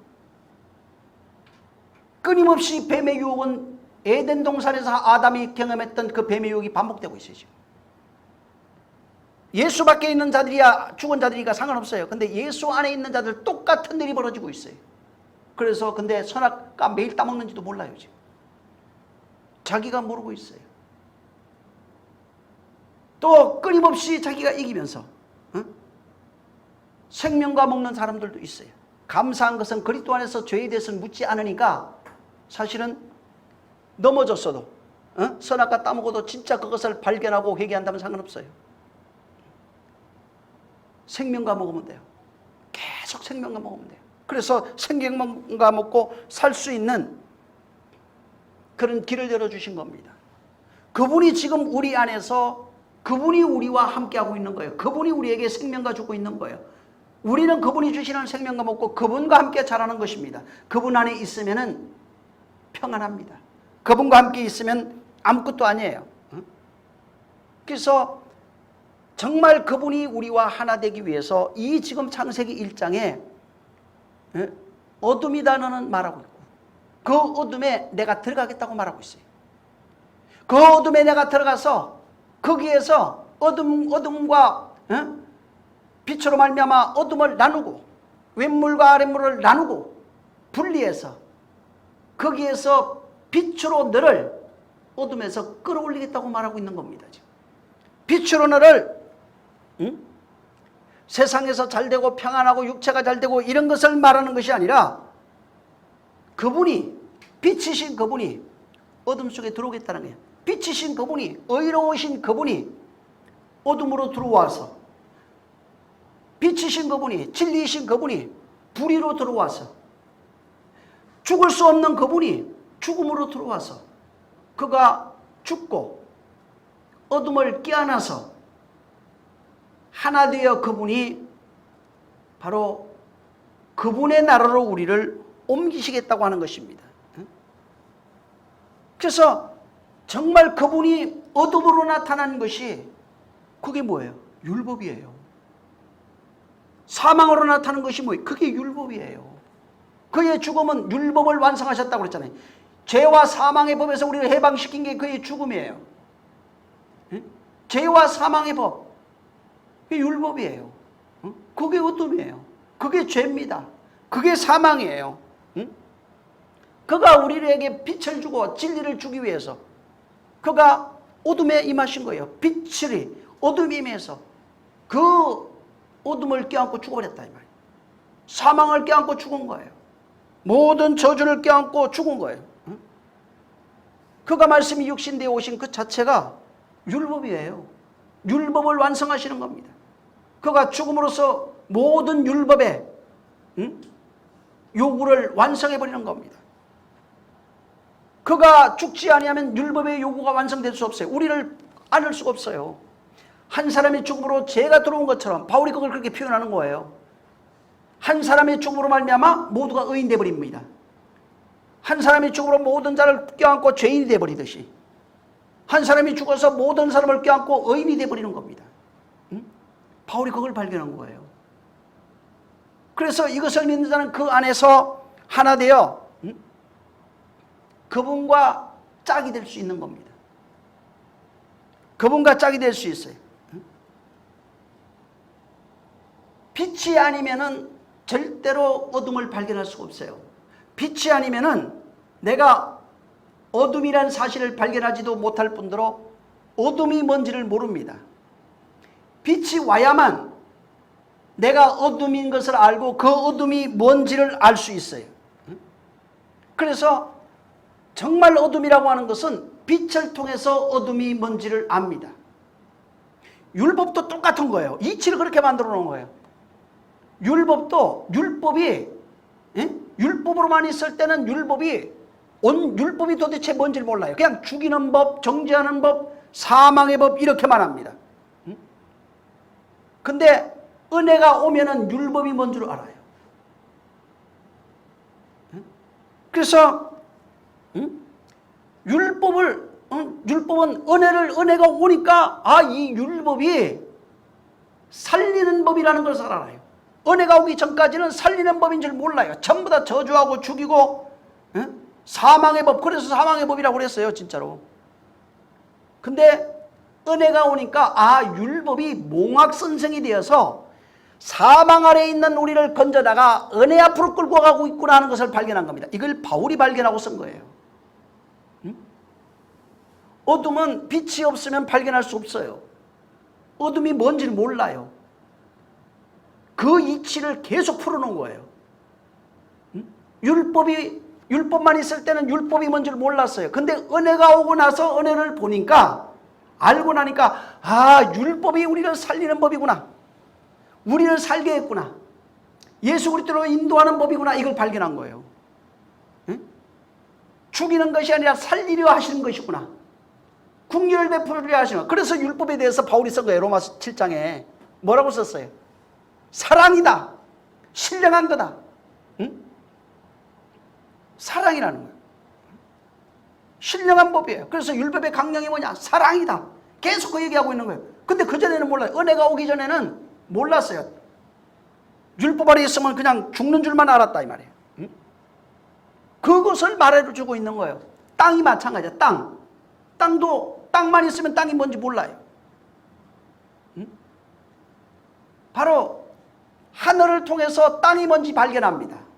A: 끊임없이 뱀의 유혹은 에덴 동산에서 아담이 경험했던 그 뱀의 유혹이 반복되고 있어요. 지금. 예수 밖에 있는 자들이야 죽은 자들이니까 상관없어요. 근데 예수 안에 있는 자들 똑같은 일이 벌어지고 있어요. 그래서 근데 선악과 매일 따먹는지도 몰라요. 지금. 자기가 모르고 있어요. 또 끊임없이 자기가 이기면서 생명과 먹는 사람들도 있어요. 감사한 것은 그리스도 안에서 죄에 대해서는 묻지 않으니까 사실은 넘어졌어도 선악과 따먹어도 진짜 그것을 발견하고 회개한다면 상관없어요. 생명과 먹으면 돼요. 계속 생명과 먹으면 돼요. 그래서 생명과 먹고 살 수 있는 그런 길을 열어주신 겁니다. 그분이 지금 우리 안에서 그분이 우리와 함께하고 있는 거예요. 그분이 우리에게 생명과 주고 있는 거예요. 우리는 그분이 주시는 생명과 먹고 그분과 함께 자라는 것입니다. 그분 안에 있으면 평안합니다. 그분과 함께 있으면 아무것도 아니에요. 그래서 정말 그분이 우리와 하나 되기 위해서 이 지금 창세기 1장에 어둠이다는 말하고 있고 그 어둠에 내가 들어가겠다고 말하고 있어요. 그 어둠에 내가 들어가서 거기에서 어둠과 빛으로 말미암아 어둠을 나누고 윗물과 아랫물을 나누고 분리해서 거기에서 빛으로 너를 어둠에서 끌어올리겠다고 말하고 있는 겁니다. 지금. 빛으로 너를 세상에서 잘되고 평안하고 육체가 잘되고 이런 것을 말하는 것이 아니라 그분이 빛이신 그분이 어둠 속에 들어오겠다는 거예요. 빛이신 그분이 의로우신 그분이 어둠으로 들어와서 빛이신 그분이 진리이신 그분이 불의로 들어와서 죽을 수 없는 그분이 죽음으로 들어와서 그가 죽고 어둠을 깨어나서 하나 되어 그분이 바로 그분의 나라로 우리를 옮기시겠다고 하는 것입니다. 그래서 정말 그분이 어둠으로 나타난 것이 그게 뭐예요? 율법이에요. 사망으로 나타난 것이 뭐예요? 그게 율법이에요. 그의 죽음은 율법을 완성하셨다고 그랬잖아요. 죄와 사망의 법에서 우리를 해방시킨 게 그의 죽음이에요. 죄와 사망의 법, 그게 율법이에요. 그게 어둠이에요. 그게 죄입니다. 그게 사망이에요. 그가 우리에게 빛을 주고 진리를 주기 위해서 그가 어둠에 임하신 거예요. 빛이 어둠에 임해서 그 어둠을 껴안고 죽어버렸다 이 말이에요. 사망을 껴안고 죽은 거예요. 모든 저주를 껴안고 죽은 거예요. 그가 말씀이 육신되어 오신 그 자체가 율법이에요. 율법을 완성하시는 겁니다. 그가 죽음으로써 모든 율법의 요구를 완성해버리는 겁니다. 그가 죽지 아니하면 율법의 요구가 완성될 수 없어요. 우리를 안을 수가 없어요. 한 사람의 죽음으로 죄가 들어온 것처럼 바울이 그걸 그렇게 표현하는 거예요. 한 사람의 죽음으로 말미암아 모두가 의인 되어버립니다. 한 사람의 죽음으로 모든 자를 껴안고 죄인이 되어버리듯이 한 사람이 죽어서 모든 사람을 껴안고 의인이 되어버리는 겁니다. 응? 바울이 그걸 발견한 거예요. 그래서 이것을 믿는 자는 그 안에서 하나 되어 그분과 짝이 될 수 있는 겁니다. 그분과 짝이 될 수 있어요. 빛이 아니면은 절대로 어둠을 발견할 수가 없어요. 빛이 아니면은 내가 어둠이라는 사실을 발견하지도 못할 뿐더러 어둠이 뭔지를 모릅니다. 빛이 와야만 내가 어둠인 것을 알고 그 어둠이 뭔지를 알 수 있어요. 그래서 정말 어둠이라고 하는 것은 빛을 통해서 어둠이 뭔지를 압니다. 율법도 똑같은 거예요. 이치를 그렇게 만들어 놓은 거예요. 율법도 율법이 율법으로만 있을 때는 율법이 도대체 뭔지를 몰라요. 그냥 죽이는 법, 정죄하는 법, 사망의 법 이렇게만 합니다. 근데 은혜가 오면은 율법이 뭔 줄 알아요. 그래서 율법은 은혜가 오니까 이 율법이 살리는 법이라는 것을 알아요. 은혜가 오기 전까지는 살리는 법인 줄 몰라요. 전부 다 저주하고 죽이고 사망의 법, 그래서 사망의 법이라고 그랬어요, 진짜로. 근데 은혜가 오니까 율법이 몽학선생이 되어서 사망 아래에 있는 우리를 건져다가 은혜 앞으로 끌고 가고 있구나 하는 것을 발견한 겁니다. 이걸 바울이 발견하고 쓴 거예요. 어둠은 빛이 없으면 발견할 수 없어요. 어둠이 뭔지를 몰라요. 그 이치를 계속 풀어놓은 거예요. 율법만 있을 때는 율법이 뭔지를 몰랐어요. 근데 은혜가 오고 나서 은혜를 보니까, 알고 나니까 율법이 우리를 살리는 법이구나, 우리를 살게 했구나, 예수 그리스도로 인도하는 법이구나, 이걸 발견한 거예요. 죽이는 것이 아니라 살리려 하시는 것이구나, 긍휼을 베풀려 하시는. 그래서 율법에 대해서 바울이 쓴 거예요. 로마서 7장에 뭐라고 썼어요? 사랑이다, 신령한 거다. 사랑이라는 거예요. 신령한 법이에요. 그래서 율법의 강령이 뭐냐? 사랑이다. 계속 그 얘기하고 있는 거예요. 근데 그전에는 몰라요. 은혜가 오기 전에는 몰랐어요. 율법 아래 있으면 그냥 죽는 줄만 알았다 이 말이에요. 그것을 말해주고 있는 거예요. 땅이 마찬가지야. 땅만 있으면 땅이 뭔지 몰라요. 바로 하늘을 통해서 땅이 뭔지 발견합니다.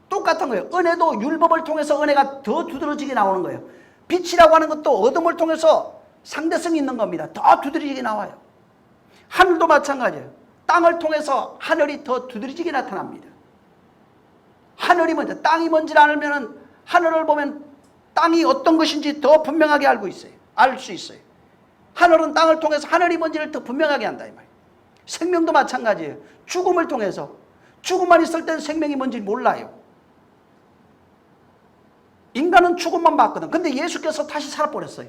A: 똑같은 거예요. 은혜도 율법을 통해서 은혜가 더 두드러지게 나오는 거예요. 빛이라고 하는 것도 어둠을 통해서 상대성이 있는 겁니다. 더 두드러지게 나와요. 하늘도 마찬가지예요. 땅을 통해서 하늘이 더 두드러지게 나타납니다. 하늘이 뭔지, 땅이 뭔지를 알면 하늘을 보면 땅이 어떤 것인지 더 분명하게 알 수 있어요. 하늘은 땅을 통해서 하늘이 뭔지를 더 분명하게 한다 이 말이에요. 생명도 마찬가지예요. 죽음을 통해서, 죽음만 있을 때는 생명이 뭔지 몰라요. 인간은 죽음만 봤거든. 근데 예수께서 다시 살아버렸어요.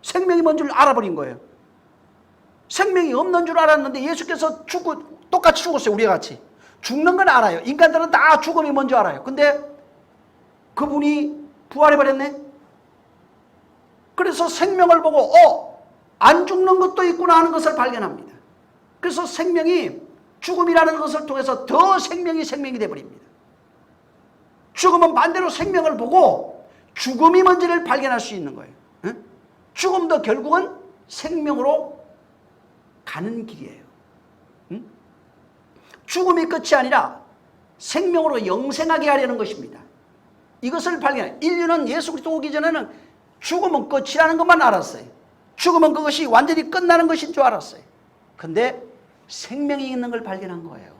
A: 생명이 뭔 줄 알아버린 거예요. 생명이 없는 줄 알았는데 예수께서 똑같이 죽었어요. 우리와 같이. 죽는 건 알아요. 인간들은 다 죽음이 뭔지 알아요. 근데 그분이 부활해버렸네. 그래서 생명을 보고 안 죽는 것도 있구나 하는 것을 발견합니다. 그래서 생명이 죽음이라는 것을 통해서 더 생명이 되어버립니다. 죽음은 반대로 생명을 보고 죽음이 뭔지를 발견할 수 있는 거예요. 죽음도 결국은 생명으로 가는 길이에요. 죽음이 끝이 아니라 생명으로 영생하게 하려는 것입니다. 이것을 발견해요. 인류는 예수 그리스도 오기 전에는 죽음은 끝이라는 것만 알았어요. 죽음은 그것이 완전히 끝나는 것인 줄 알았어요. 근데 생명이 있는 걸 발견한 거예요.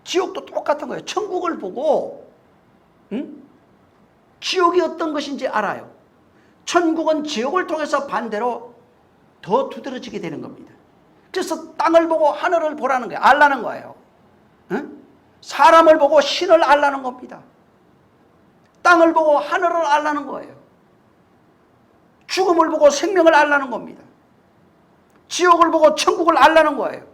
A: 지옥도 똑같은 거예요. 천국을 보고 지옥이 어떤 것인지 알아요. 천국은 지옥을 통해서 반대로 더 두드러지게 되는 겁니다. 그래서 땅을 보고 하늘을 보라는 거예요. 알라는 거예요. 사람을 보고 신을 알라는 겁니다. 땅을 보고 하늘을 알라는 거예요. 죽음을 보고 생명을 알라는 겁니다. 지옥을 보고 천국을 알라는 거예요.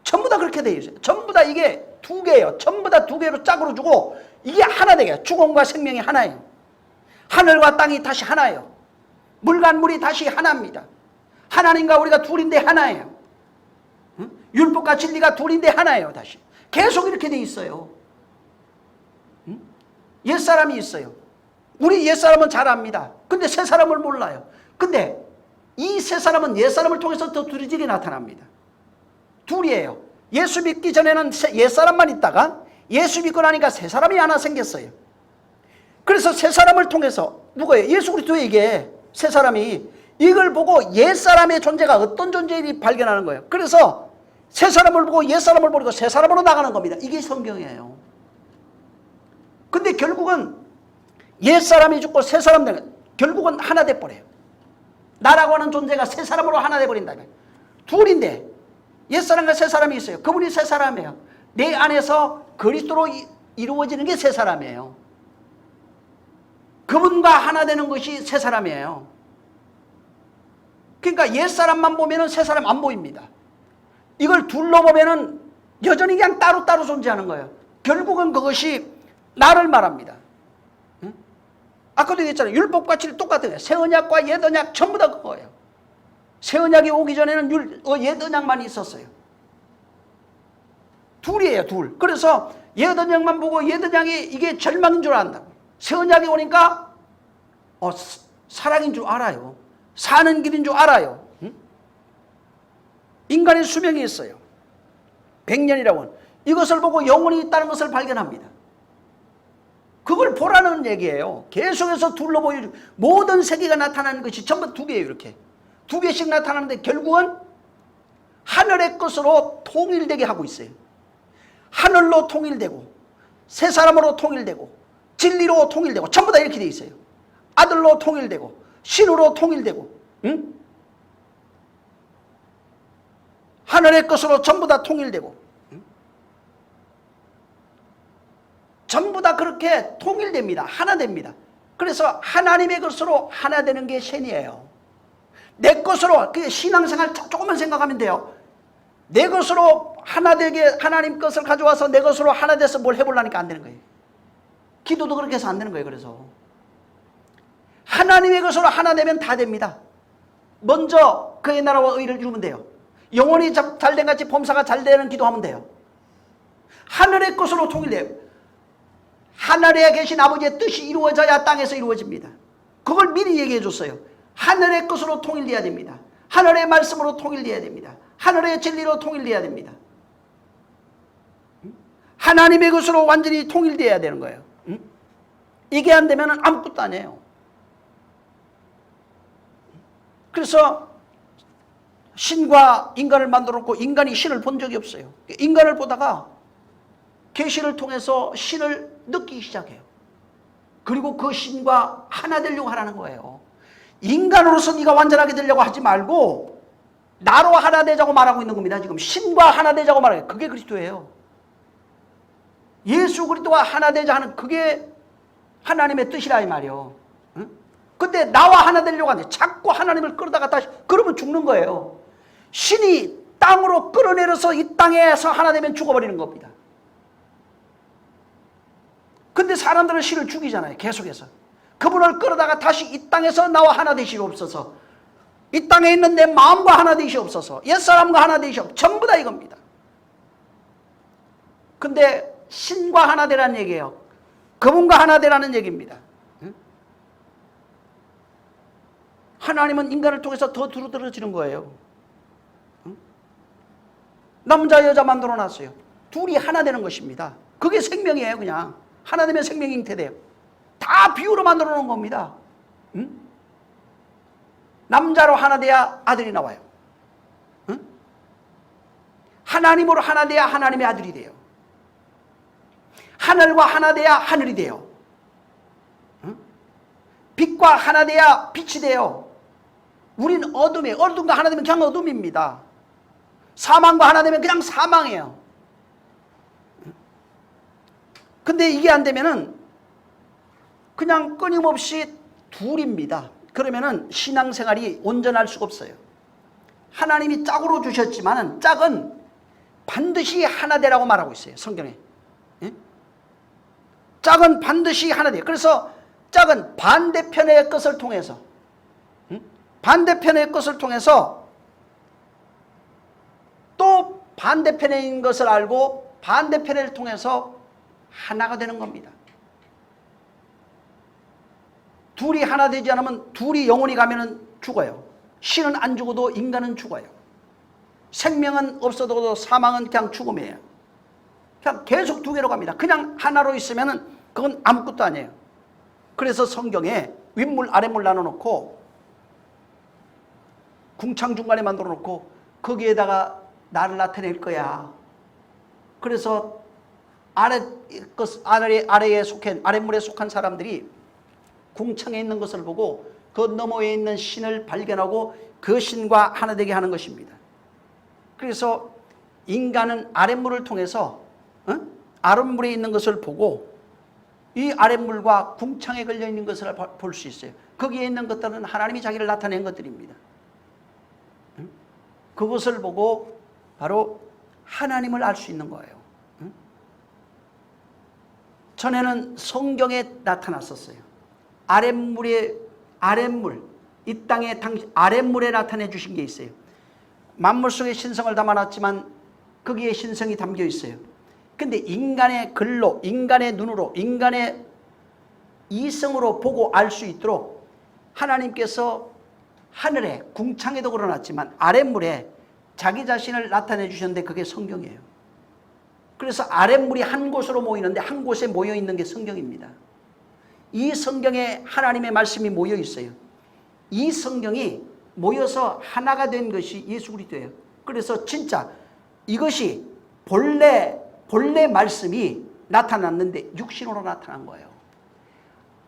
A: 전부 다 그렇게 되어 있어요. 전부 다 이게 두 개예요. 전부 다 두 개로 짝으로 주고 이게 하나 되게. 죽음과 생명이 하나예요. 하늘과 땅이 다시 하나예요. 물과 물이 다시 하나입니다. 하나님과 우리가 둘인데 하나예요. 율법과 진리가 둘인데 하나예요. 다시 계속 이렇게 돼 있어요. 옛사람이 있어요. 우리 옛사람은 잘 압니다. 근데 새사람을 몰라요. 근데 이 새사람은 옛사람을 통해서 더 두리지게 나타납니다. 둘이에요. 예수 믿기 전에는 옛사람만 있다가 예수 믿고 나니까 새사람이 하나 생겼어요. 그래서 새사람을 통해서 누구예요? 예수 그리스도에게 새사람이 이걸 보고 옛사람의 존재가 어떤 존재인지 발견하는 거예요. 그래서 새사람을 보고 옛사람을 버리고 새사람으로 나가는 겁니다. 이게 성경이에요. 근데 결국은 옛사람이 죽고 새사람 되는 결국은 하나 돼버려요. 나라고 하는 존재가 새사람으로 하나 돼버린다면 둘인데 옛사람과 새사람이 있어요. 그분이 새사람이에요. 내 안에서 그리스도로 이루어지는 게 새사람이에요. 그분과 하나 되는 것이 새사람이에요. 그러니까 옛사람만 보면은 새사람 안 보입니다. 이걸 둘러 보면은 여전히 그냥 따로따로 존재하는 거예요. 결국은 그것이 나를 말합니다. 응? 아까도 얘기했잖아요. 율법과 진리 똑같은 거예요. 새 언약과 옛 언약 전부 다 그거예요. 새 언약이 오기 전에는 옛 언약만 있었어요. 둘이에요, 둘. 그래서 옛 언약만 보고 옛 언약이 이게 절망인 줄 안다고. 새 언약이 오니까 사랑인 줄 알아요. 사는 길인 줄 알아요. 응? 인간의 수명이 있어요. 100년이라고는. 이것을 보고 영혼이 있다는 것을 발견합니다. 그걸 보라는 얘기예요. 계속해서 둘러 보여주고 모든 세계가 나타나는 것이 전부 두 개예요. 이렇게 두 개씩 나타나는데 결국은 하늘의 것으로 통일되게 하고 있어요. 하늘로 통일되고 새 사람으로 통일되고 진리로 통일되고 전부 다 이렇게 돼 있어요. 아들로 통일되고 신으로 통일되고 응? 하늘의 것으로 전부 다 통일되고 응? 전부 다 그렇게 통일됩니다. 하나 됩니다. 그래서 하나님의 것으로 하나 되는 게 셴이에요. 내 것으로 그 신앙생활 조금만 생각하면 돼요. 내 것으로 하나 되게 하나님 것을 가져와서 내 것으로 하나 돼서 뭘 해보려니까 안 되는 거예요. 기도도 그렇게 해서 안 되는 거예요. 그래서 하나님의 것으로 하나 되면 다 됩니다. 먼저 그의 나라와 의를 이루면 돼요. 영혼이 잘된 같이 범사가 잘 되는 기도하면 돼요. 하늘의 것으로 통일돼요. 하늘에 계신 아버지의 뜻이 이루어져야 땅에서 이루어집니다. 그걸 미리 얘기해 줬어요. 하늘의 것으로 통일돼야 됩니다. 하늘의 말씀으로 통일돼야 됩니다. 하늘의 진리로 통일돼야 됩니다. 하나님의 것으로 완전히 통일돼야 되는 거예요. 이게 안 되면 아무것도 안 해요. 그래서 신과 인간을 만들어 놓고 인간이 신을 본 적이 없어요. 인간을 보다가 계시를 통해서 신을 느끼기 시작해요. 그리고 그 신과 하나 되려고 하라는 거예요. 인간으로서 네가 완전하게 되려고 하지 말고 나로 하나 되자고 말하고 있는 겁니다. 지금 신과 하나 되자고 말해요. 그게 그리스도예요. 예수 그리스도와 하나 되자 하는 그게 하나님의 뜻이라 이 말이요. 응? 근데 나와 하나 되려고 하는데 자꾸 하나님을 끌어다가 다시 그러면 죽는 거예요. 신이 땅으로 끌어내려서 이 땅에서 하나 되면 죽어버리는 겁니다. 근데 사람들은 신을 죽이잖아요. 계속해서. 그분을 끌어다가 다시 이 땅에서 나와 하나 되시옵소서. 이 땅에 있는 내 마음과 하나 되시옵소서. 옛사람과 하나 되시옵소서. 전부 다 이겁니다. 근데 신과 하나 되라는 얘기예요. 그분과 하나 되라는 얘기입니다. 하나님은 인간을 통해서 더 두루들어지는 거예요. 남자 여자 만들어 놨어요. 둘이 하나 되는 것입니다. 그게 생명이에요. 그냥 하나 되면 생명이 잉태돼요. 다 비유로 만들어 놓은 겁니다. 남자로 하나 돼야 아들이 나와요. 하나님으로 하나 돼야 하나님의 아들이 돼요. 하늘과 하나 돼야 하늘이 돼요. 빛과 하나 돼야 빛이 돼요. 우리는 어둠이에요. 어둠과 하나 되면 그냥 어둠입니다. 사망과 하나 되면 그냥 사망이에요. 근데 이게 안 되면은 그냥 끊임없이 둘입니다. 그러면은 신앙생활이 온전할 수가 없어요. 하나님이 짝으로 주셨지만은 짝은 반드시 하나 되라고 말하고 있어요. 성경에. 짝은 반드시 하나 돼요. 그래서 짝은 반대편의 것을 통해서, 반대편의 것을 통해서 또 반대편에 있는 것을 알고 반대편을 통해서 하나가 되는 겁니다. 둘이 하나 되지 않으면 둘이 영혼이 가면은 죽어요. 신은 안 죽어도 인간은 죽어요. 생명은 없어도 사망은 그냥 죽음이에요. 그냥 계속 두 개로 갑니다. 그냥 하나로 있으면은 그건 아무것도 아니에요. 그래서 성경에 윗물 아랫물 나눠놓고 궁창 중간에 만들어 놓고 거기에다가 나를 나타낼 거야. 그래서 아래에 속한, 아랫물에 속한 사람들이 궁창에 있는 것을 보고 그 너머에 있는 신을 발견하고 그 신과 하나 되게 하는 것입니다. 그래서 인간은 아랫물을 통해서 아랫물에 있는 것을 보고 이 아랫물과 궁창에 걸려 있는 것을 볼 수 있어요. 거기에 있는 것들은 하나님이 자기를 나타낸 것들입니다. 그것을 보고 바로 하나님을 알 수 있는 거예요. 전에는 성경에 나타났었어요. 아랫물, 이 땅에 아랫물에 나타내 주신 게 있어요. 만물 속에 신성을 담아놨지만 거기에 신성이 담겨 있어요. 근데 인간의 글로, 인간의 눈으로, 인간의 이성으로 보고 알 수 있도록 하나님께서 하늘에 궁창에도 걸어놨지만 아랫물에 자기 자신을 나타내 주셨는데 그게 성경이에요. 그래서 아랫물이 한 곳으로 모이는데 한 곳에 모여 있는 게 성경입니다. 이 성경에 하나님의 말씀이 모여 있어요. 이 성경이 모여서 하나가 된 것이 예수 그리스도예요. 그래서 진짜 이것이 본래 말씀이 나타났는데 육신으로 나타난 거예요.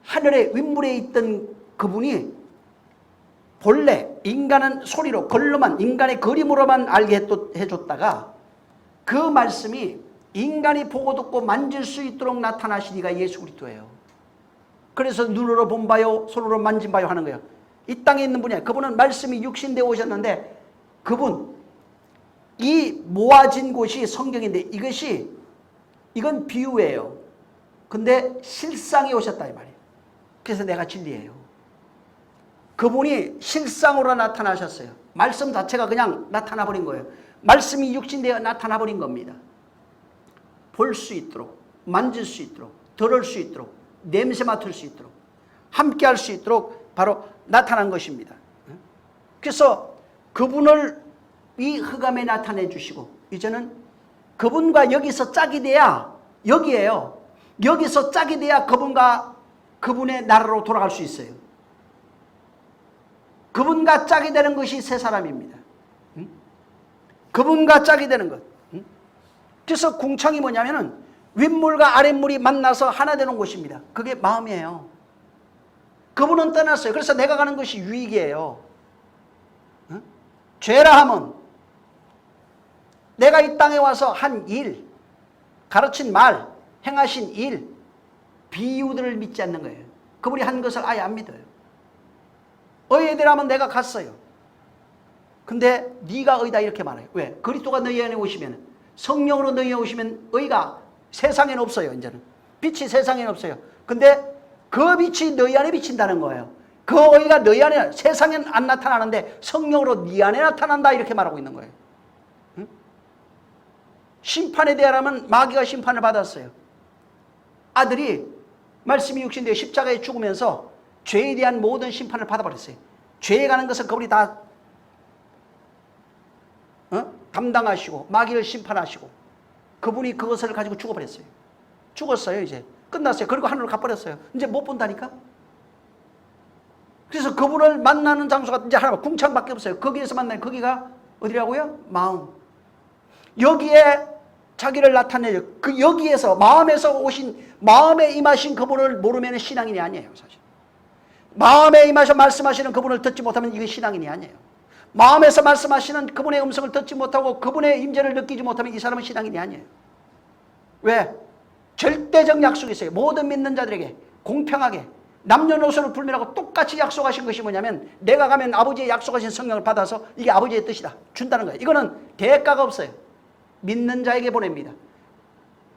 A: 하늘의 윗물에 있던 그분이 본래 인간은 소리로 글로만, 인간의 그림으로만 알게 해줬다가 그 말씀이 인간이 보고 듣고 만질 수 있도록 나타나신 이가 예수 그리스도예요. 그래서 눈으로 본 바요 손으로 만진 바요 하는 거예요. 이 땅에 있는 분이에요. 그분은 말씀이 육신되어 오셨는데 그분, 이 모아진 곳이 성경인데 이건 비유예요. 근데 실상이 오셨다 이 말이에요. 그래서 내가 진리예요. 그분이 실상으로 나타나셨어요. 말씀 자체가 그냥 나타나 버린 거예요. 말씀이 육신되어 나타나 버린 겁니다. 볼 수 있도록, 만질 수 있도록, 들을 수 있도록, 냄새 맡을 수 있도록, 함께 할 수 있도록 바로 나타난 것입니다. 그래서 그분을 이 흑암에 나타내 주시고 이제는 그분과 여기서 짝이 돼야, 여기에요. 여기서 짝이 돼야 그분과 그분의 나라로 돌아갈 수 있어요. 그분과 짝이 되는 것이 세 사람입니다. 그분과 짝이 되는 것. 그래서 궁창이 뭐냐면은 윗물과 아랫물이 만나서 하나 되는 곳입니다. 그게 마음이에요. 그분은 떠났어요. 그래서 내가 가는 것이 유익이에요. 죄라 함은 내가 이 땅에 와서 한 일, 가르친 말, 행하신 일, 비유들을 믿지 않는 거예요. 그분이 한 것을 아예 안 믿어요. 의에대라면 내가 갔어요. 근데 네가 의다 이렇게 말해요. 왜? 그리스도가 너희 안에 오시면, 성령으로 너희 안에 오시면 의가 세상에는 없어요. 이제는 빛이 세상에는 없어요. 근데 그 빛이 너희 안에 비친다는 거예요. 그 의가 너희 안에, 세상에는 안 나타나는데 성령으로 네 안에 나타난다 이렇게 말하고 있는 거예요. 응? 심판에 대하라면 마귀가 심판을 받았어요. 아들이 말씀이 육신되어 십자가에 죽으면서 죄에 대한 모든 심판을 받아버렸어요. 죄에 가는 것은 그분이 다 담당하시고 마귀를 심판하시고 그분이 그것을 가지고 죽어버렸어요. 죽었어요. 이제 끝났어요. 그리고 하늘로 가버렸어요. 이제 못 본다니까. 그래서 그분을 만나는 장소가 이제 하나 궁창밖에 없어요. 거기에서 만나요. 거기가 어디라고요? 마음. 여기에 자기를 나타내요. 그 여기에서 마음에서 오신, 마음에 임하신 그분을 모르면 신앙인이 아니에요. 사실 마음에 임하셔 말씀하시는 그분을 듣지 못하면 이건 신앙인이 아니에요. 마음에서 말씀하시는 그분의 음성을 듣지 못하고 그분의 임재를 느끼지 못하면 이 사람은 신앙인이 아니에요. 왜? 절대적 약속이 있어요. 모든 믿는 자들에게 공평하게 남녀노소를 불문하고 똑같이 약속하신 것이 뭐냐면 내가 가면 아버지의 약속하신 성령을 받아서 이게 아버지의 뜻이다 준다는 거예요. 이거는 대가가 없어요. 믿는 자에게 보냅니다.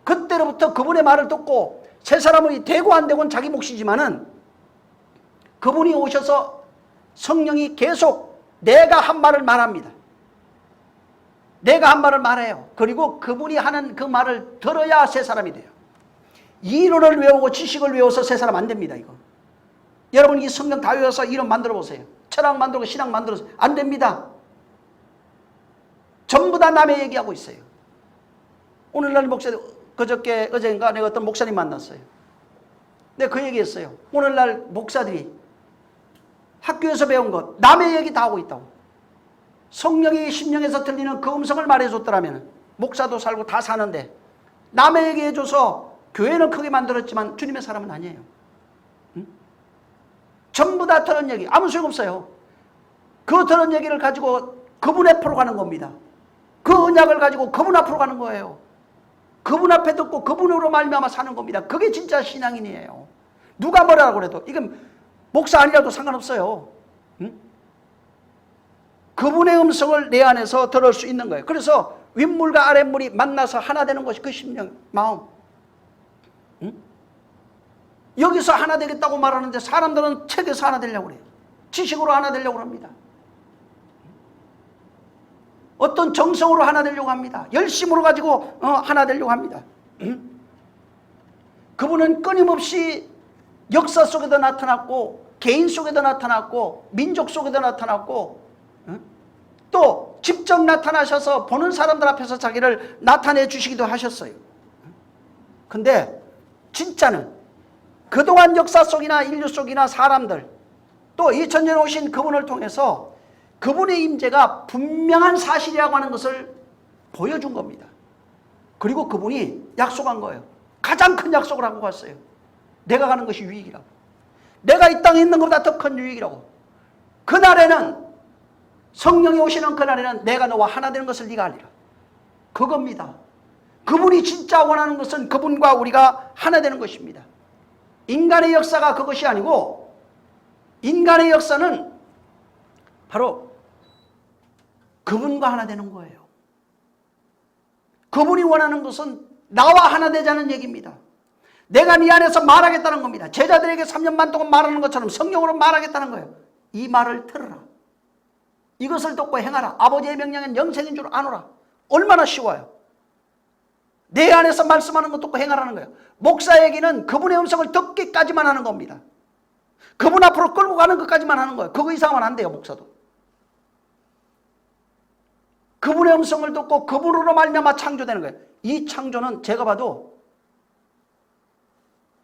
A: 그때로부터 그분의 말을 듣고 세 사람이 되고 안 되고는 자기 몫이지만은 그분이 오셔서 성령이 계속 내가 한 말을 말합니다. 내가 한 말을 말해요. 그리고 그분이 하는 그 말을 들어야 새 사람이 돼요. 이론을 외우고 지식을 외워서 새 사람 안 됩니다. 이거. 여러분 이 성경 다 외워서 이론 만들어 보세요. 철학 만들고 신학 만들어서 안 됩니다. 전부 다 남의 얘기하고 있어요. 오늘날 목사님, 그저께 어제인가 내가 어떤 목사님 만났어요. 내가 그 얘기했어요. 오늘날 목사들이 학교에서 배운 것 남의 얘기 다 하고 있다고. 성령이 심령에서 들리는 그 음성을 말해줬더라면 목사도 살고 다 사는데 남의 얘기 해줘서 교회는 크게 만들었지만 주님의 사람은 아니에요. 응? 전부 다 들은 얘기 아무 소용없어요. 그 들은 얘기를 가지고 그분 앞으로 가는 겁니다. 그 언약을 가지고 그분 앞으로 가는 거예요. 그분 앞에 듣고 그분으로 말미암아 사는 겁니다. 그게 진짜 신앙인이에요. 누가 뭐라고 그래도 이건 목사 아니라도 상관없어요. 응? 그분의 음성을 내 안에서 들을 수 있는 거예요. 그래서 윗물과 아랫물이 만나서 하나 되는 것이 그 심령, 마음. 응? 여기서 하나 되겠다고 말하는데 사람들은 책에서 하나 되려고 그래요. 지식으로 하나 되려고 합니다. 어떤 정성으로 하나 되려고 합니다. 열심으로 가지고 하나 되려고 합니다. 응? 그분은 끊임없이 역사 속에도 나타났고 개인 속에도 나타났고 민족 속에도 나타났고 또 직접 나타나셔서 보는 사람들 앞에서 자기를 나타내 주시기도 하셨어요. 근데 진짜는 그동안 역사 속이나 인류 속이나 사람들 또 2000년 오신 그분을 통해서 그분의 임재가 분명한 사실이라고 하는 것을 보여준 겁니다. 그리고 그분이 약속한 거예요. 가장 큰 약속을 하고 갔어요. 내가 가는 것이 유익이라고. 내가 이 땅에 있는 것보다 더 큰 유익이라고. 그날에는 성령이 오시는 그날에는 내가 너와 하나 되는 것을 네가 알리라. 그겁니다. 그분이 진짜 원하는 것은 그분과 우리가 하나 되는 것입니다. 인간의 역사가 그것이 아니고 인간의 역사는 바로 그분과 하나 되는 거예요. 그분이 원하는 것은 나와 하나 되자는 얘기입니다. 내가 네 안에서 말하겠다는 겁니다. 제자들에게 3년 반 동안 말하는 것처럼 성령으로 말하겠다는 거예요. 이 말을 들으라. 이것을 듣고 행하라. 아버지의 명령은 영생인 줄 아노라. 얼마나 쉬워요. 내 안에서 말씀하는 것 듣고 행하라는 거예요. 목사에게는 그분의 음성을 듣기까지만 하는 겁니다. 그분 앞으로 끌고 가는 것까지만 하는 거예요. 그거 이상은 안 돼요. 목사도. 그분의 음성을 듣고 그분으로 말미암아 창조되는 거예요. 이 창조는 제가 봐도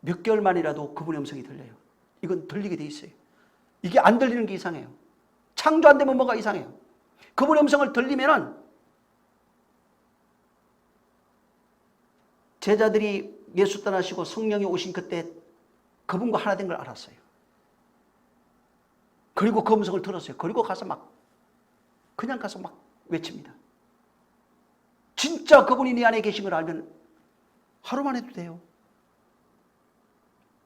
A: 몇 개월 만이라도 그분의 음성이 들려요. 이건 들리게 돼 있어요. 이게 안 들리는 게 이상해요. 창조 안 되면 뭔가 이상해요. 그분의 음성을 들리면은 제자들이 예수 떠나시고 성령이 오신 그때 그분과 하나 된 걸 알았어요. 그리고 그 음성을 들었어요. 그리고 가서 그냥 가서 외칩니다. 진짜 그분이 네 안에 계신 걸 알면 하루만 해도 돼요.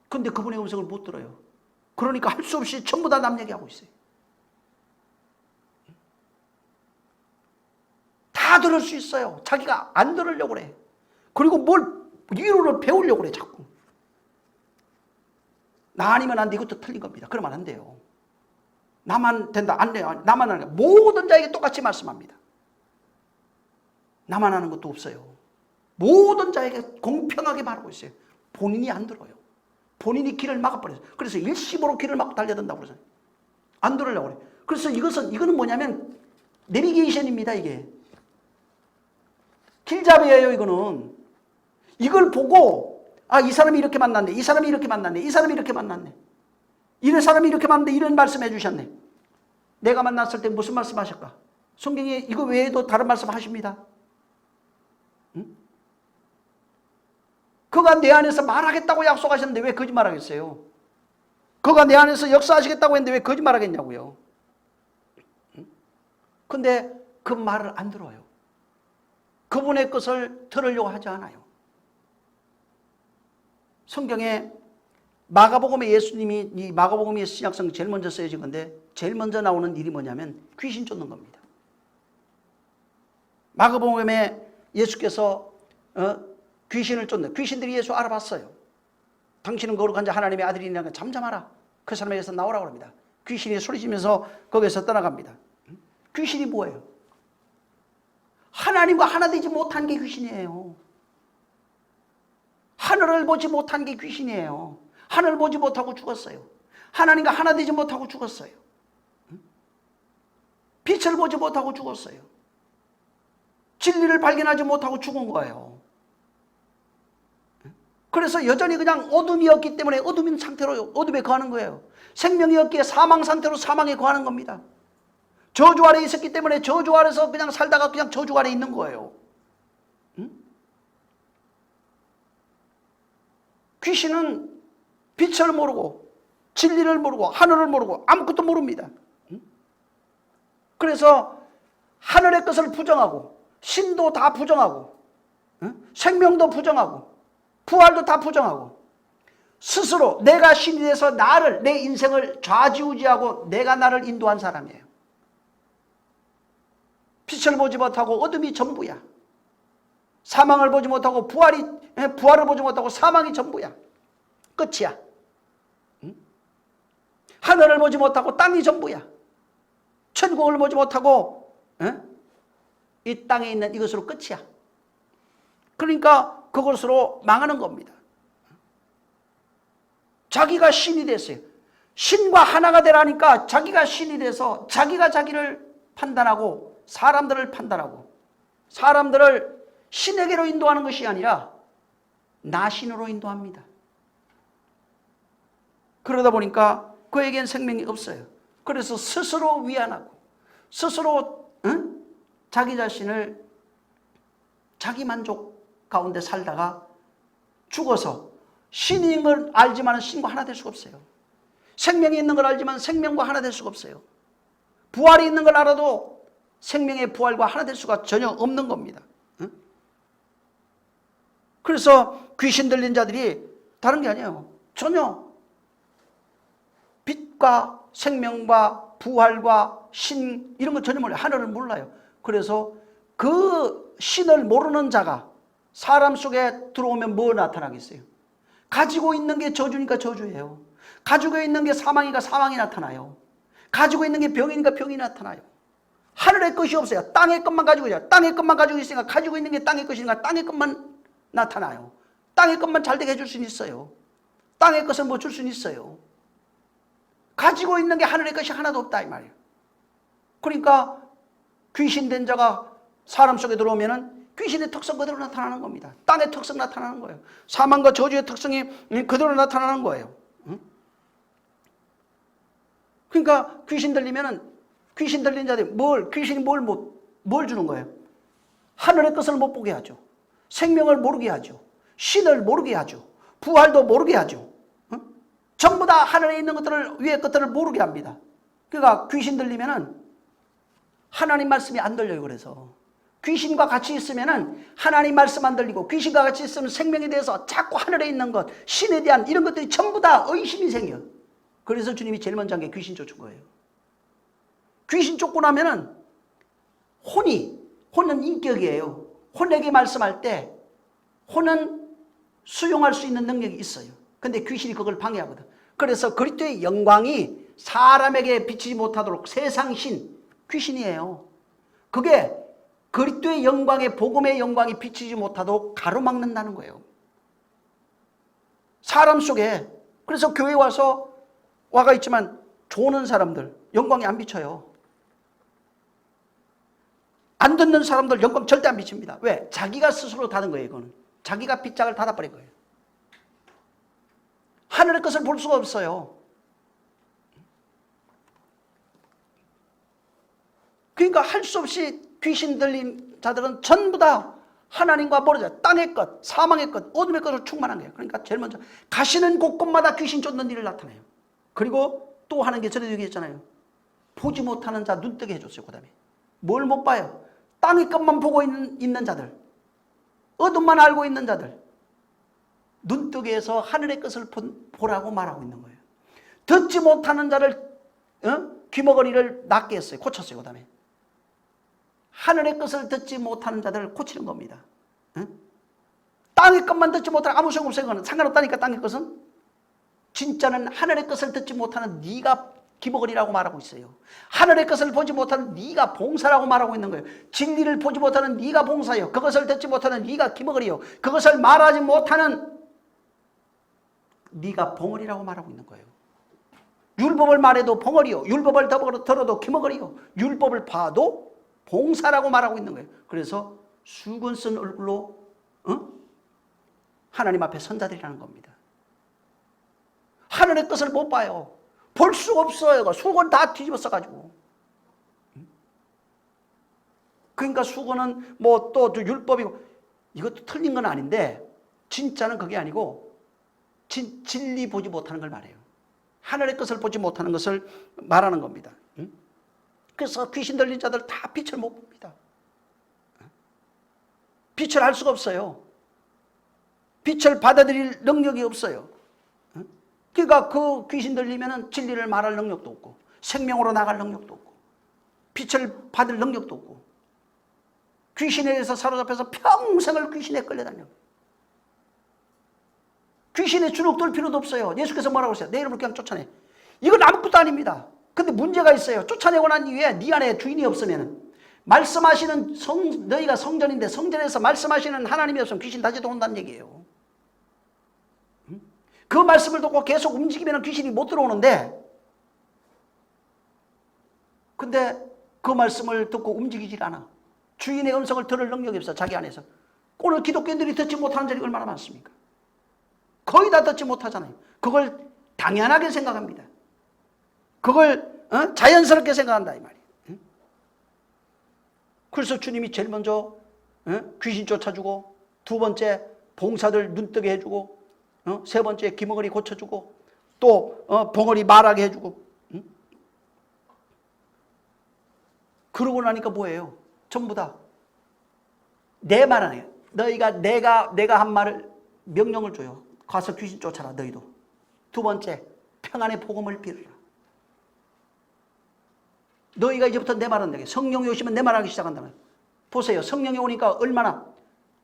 A: 근데 그분의 음성을 못 들어요. 그러니까 할 수 없이 전부 다 남 얘기하고 있어요. 다 들을 수 있어요. 자기가 안 들으려고 그래. 그리고 뭘 이론을 배우려고 그래 자꾸. 나 아니면 안 돼. 이것도 틀린 겁니다. 그러면 안 돼요. 나만 된다. 안 돼요. 나만 하는 거. 모든 자에게 똑같이 말씀합니다. 나만 하는 것도 없어요. 모든 자에게 공평하게 말하고 있어요. 본인이 안 들어요. 본인이 길을 막아버려요. 그래서 일시보로 길을 막고 달려든다고 그러잖아요. 안 들으려고 그래. 그래서 이거는 뭐냐면 내비게이션입니다. 이게 길잡이예요. 이거는 이걸 보고 이 사람이 이렇게 만났네. 이 사람이 이렇게 만났네. 이 사람이 이렇게 만났네. 이런 사람이 이렇게 만났는데 이런 말씀 해주셨네. 내가 만났을 때 무슨 말씀 하실까? 성경에 이거 외에도 다른 말씀 하십니다. 응? 그가 내 안에서 말하겠다고 약속하셨는데 왜 거짓말하겠어요? 그가 내 안에서 역사하시겠다고 했는데 왜 거짓말하겠냐고요? 응? 근데 그 말을 안 들어요. 그분의 것을 들으려고 하지 않아요. 성경에 마가복음에 예수님이 이 마가복음이 신약성 제일 먼저 쓰여진 건데 제일 먼저 나오는 일이 뭐냐면 귀신 쫓는 겁니다. 마가복음에 예수께서 귀신을 쫓는 귀신들이 예수 알아봤어요. 당신은 거룩한 자 하나님의 아들이라는 건 잠잠하라. 그 사람에게서 나오라고 합니다. 귀신이 소리치면서 거기서 떠나갑니다. 귀신이 뭐예요? 하나님과 하나 되지 못한 게 귀신이에요. 하늘을 보지 못한 게 귀신이에요. 하늘을 보지 못하고 죽었어요. 하나님과 하나 되지 못하고 죽었어요. 빛을 보지 못하고 죽었어요. 진리를 발견하지 못하고 죽은 거예요. 그래서 여전히 그냥 어둠이었기 때문에 어둠인 상태로 어둠에 거하는 거예요. 생명이었기에 사망 상태로 사망에 거하는 겁니다. 저주 아래 있었기 때문에 저주 아래서 그냥 살다가 그냥 저주 아래 있는 거예요. 귀신은 빛을 모르고 진리를 모르고 하늘을 모르고 아무것도 모릅니다. 그래서 하늘의 것을 부정하고 신도 다 부정하고 생명도 부정하고 부활도 다 부정하고 스스로 내가 신이 돼서 나를 내 인생을 좌지우지하고 내가 나를 인도한 사람이에요. 빛을 보지 못하고 어둠이 전부야. 사망을 보지 못하고 부활을 보지 못하고 사망이 전부야. 끝이야. 하늘을 보지 못하고 땅이 전부야. 천국을 보지 못하고 이 땅에 있는 이것으로 끝이야. 그러니까 그것으로 망하는 겁니다. 자기가 신이 됐어요. 신과 하나가 되라니까 자기가 신이 돼서 자기가 자기를 판단하고 사람들을 판단하고 사람들을 신에게로 인도하는 것이 아니라 나 신으로 인도합니다. 그러다 보니까 그에겐 생명이 없어요. 그래서 스스로 위안하고 스스로 자기 자신을 자기 만족 가운데 살다가 죽어서 신인 걸 알지만 신과 하나 될 수가 없어요. 생명이 있는 걸 알지만 생명과 하나 될 수가 없어요. 부활이 있는 걸 알아도 생명의 부활과 하나 될 수가 전혀 없는 겁니다. 그래서 귀신 들린 자들이 다른 게 아니에요. 전혀 빛과 생명과 부활과 신 이런 거 전혀 몰라요. 하늘을 몰라요. 그래서 그 신을 모르는 자가 사람 속에 들어오면 뭐 나타나겠어요? 가지고 있는 게 저주니까 저주예요. 가지고 있는 게 사망이니까 사망이 나타나요. 가지고 있는 게 병이니까 병이 나타나요. 하늘의 것이 없어요. 땅의 것만 가지고 있어요. 땅의 것만 가지고 있으니까 가지고 있는 게 땅의 것이니까 땅의 것만 나타나요. 땅의 것만 잘 되게 해줄 수는 있어요. 땅의 것은 뭐 줄 수는 있어요. 가지고 있는 게 하늘의 것이 하나도 없다 이 말이에요. 그러니까 귀신 된 자가 사람 속에 들어오면은 귀신의 특성 그대로 나타나는 겁니다. 땅의 특성 나타나는 거예요. 사망과 저주의 특성이 그대로 나타나는 거예요. 그러니까 귀신 들리면은 귀신 들린 자들이 귀신이 뭘 주는 거예요? 하늘의 것을 못 보게 하죠. 생명을 모르게 하죠. 신을 모르게 하죠. 부활도 모르게 하죠. 전부 다 하늘에 있는 것들을 위의 것들을 모르게 합니다. 그러니까 귀신 들리면은 하나님 말씀이 안 들려요. 그래서 귀신과 같이 있으면은 하나님 말씀 안 들리고 귀신과 같이 있으면 생명에 대해서 자꾸 하늘에 있는 것, 신에 대한 이런 것들이 전부 다 의심이 생겨. 그래서 주님이 제일 먼저 한 게 귀신 쫓은 거예요. 귀신 쫓고 나면은 혼은 인격이에요. 혼에게 말씀할 때 혼은 수용할 수 있는 능력이 있어요. 근데 귀신이 그걸 방해하거든. 그래서 그리스도의 영광이 사람에게 비치지 못하도록 세상 신, 귀신이에요. 그게 그리스도의 영광의 복음의 영광이 비치지 못하도록 가로막는다는 거예요. 사람 속에. 그래서 교회 와가 있지만 조는 사람들 영광이 안 비쳐요. 안 듣는 사람들 영광 절대 안 비칩니다. 왜? 자기가 스스로 닫은 거예요. 이거는 자기가 빗장을 닫아버린 거예요. 하늘의 것을 볼 수가 없어요. 그러니까 할 수 없이 귀신 들린 자들은 전부 다 하나님과 멀어져 땅의 것, 사망의 것, 어둠의 것으로 충만한 거예요. 그러니까 제일 먼저 가시는 곳곳마다 귀신 쫓는 일을 나타내요. 그리고 또 하는 게 전에도 얘기했잖아요. 보지 못하는 자 눈 뜨게 해줬어요. 그 다음에 뭘 못 봐요? 땅의 것만 보고 있는 자들, 어둠만 알고 있는 자들 눈 뜨게 해서 하늘의 것을 보라고 말하고 있는 거예요. 듣지 못하는 자를 귀머거리를 낫게 했어요. 고쳤어요. 그 다음에 하늘의 것을 듣지 못하는 자들을 고치는 겁니다. 땅의 것만 듣지 못하는 아무 소용 없어요. 그거는 상관없다니까. 땅의 것은 진짜는 하늘의 것을 듣지 못하는 네가 기먹으리라고 말하고 있어요. 하늘의 것을 보지 못하는 네가 봉사라고 말하고 있는 거예요. 진리를 보지 못하는 네가 봉사요. 그것을 듣지 못하는 네가 기먹으리요. 그것을 말하지 못하는 네가 봉어리라고 말하고 있는 거예요. 율법을 말해도 봉어리요. 율법을 들어도 기먹으리요. 율법을 봐도 봉사라고 말하고 있는 거예요. 그래서 수건 쓴 얼굴로 하나님 앞에 선자들이라는 겁니다. 하늘의 것을 못 봐요. 볼 수 없어요. 수건 다 뒤집어 써가지고. 그러니까 수건은 뭐 또 율법이고, 이것도 틀린 건 아닌데 진짜는 그게 아니고 진리 보지 못하는 걸 말해요. 하늘의 것을 보지 못하는 것을 말하는 겁니다. 그래서 귀신 들린 자들 다 빛을 못 봅니다. 빛을 알 수가 없어요. 빛을 받아들일 능력이 없어요. 그러니까 그 귀신 들리면 진리를 말할 능력도 없고, 생명으로 나갈 능력도 없고, 빛을 받을 능력도 없고, 귀신에 의해서 사로잡혀서 평생을 귀신에 끌려다녀. 귀신에 주눅들 필요도 없어요. 예수께서 뭐라고 했어요? 내 이름을 그냥 쫓아내. 이건 아무것도 아닙니다. 근데 문제가 있어요. 쫓아내고 난 이후에 네 안에 주인이 없으면, 말씀하시는 너희가 성전인데 성전에서 말씀하시는 하나님이 없으면 귀신 다시 들어온다는 얘기예요. 그 말씀을 듣고 계속 움직이면 귀신이 못 들어오는데, 근데 그 말씀을 듣고 움직이질 않아. 주인의 음성을 들을 능력이 없어. 자기 안에서. 오늘 기독교인들이 듣지 못하는 자리 얼마나 많습니까? 거의 다 듣지 못하잖아요. 그걸 당연하게 생각합니다. 그걸 자연스럽게 생각한다 이 말이에요. 그래서 주님이 제일 먼저 귀신 쫓아주고, 두 번째 봉사들 눈뜨게 해주고, 세 번째 기머거리 고쳐주고, 또 벙어리 말하게 해주고. 그러고 나니까 뭐예요? 전부 다 내 말 아니에요. 내가 한 말을 명령을 줘요. 가서 귀신 쫓아라 너희도. 두 번째 평안의 복음을 빌어라. 너희가 이제부터 내 말은 되게, 성령이 오시면 내 말하기 시작한다면, 보세요. 성령이 오니까 얼마나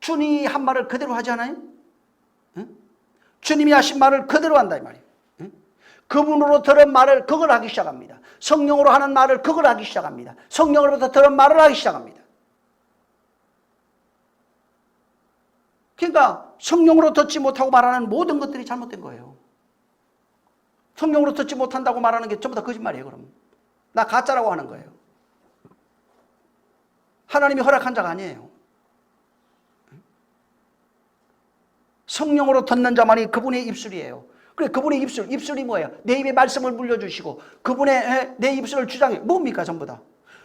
A: 주님이 한 말을 그대로 하지 않아요? 주님이 하신 말을 그대로 한다 이 말이에요. 그분으로 들은 말을 그걸 하기 시작합니다. 성령으로 하는 말을 그걸 하기 시작합니다. 성령으로부터 들은 말을 하기 시작합니다. 그러니까 성령으로 듣지 못하고 말하는 모든 것들이 잘못된 거예요. 성령으로 듣지 못한다고 말하는 게 전부 다 거짓말이에요. 그럼 나 가짜라고 하는 거예요. 하나님이 허락한 자가 아니에요. 성령으로 듣는 자만이 그분의 입술이에요. 그래, 그분의 입술이 뭐예요? 내 입에 말씀을 물려주시고 그분의 내 입술을 주장해. 뭡니까 전부 다?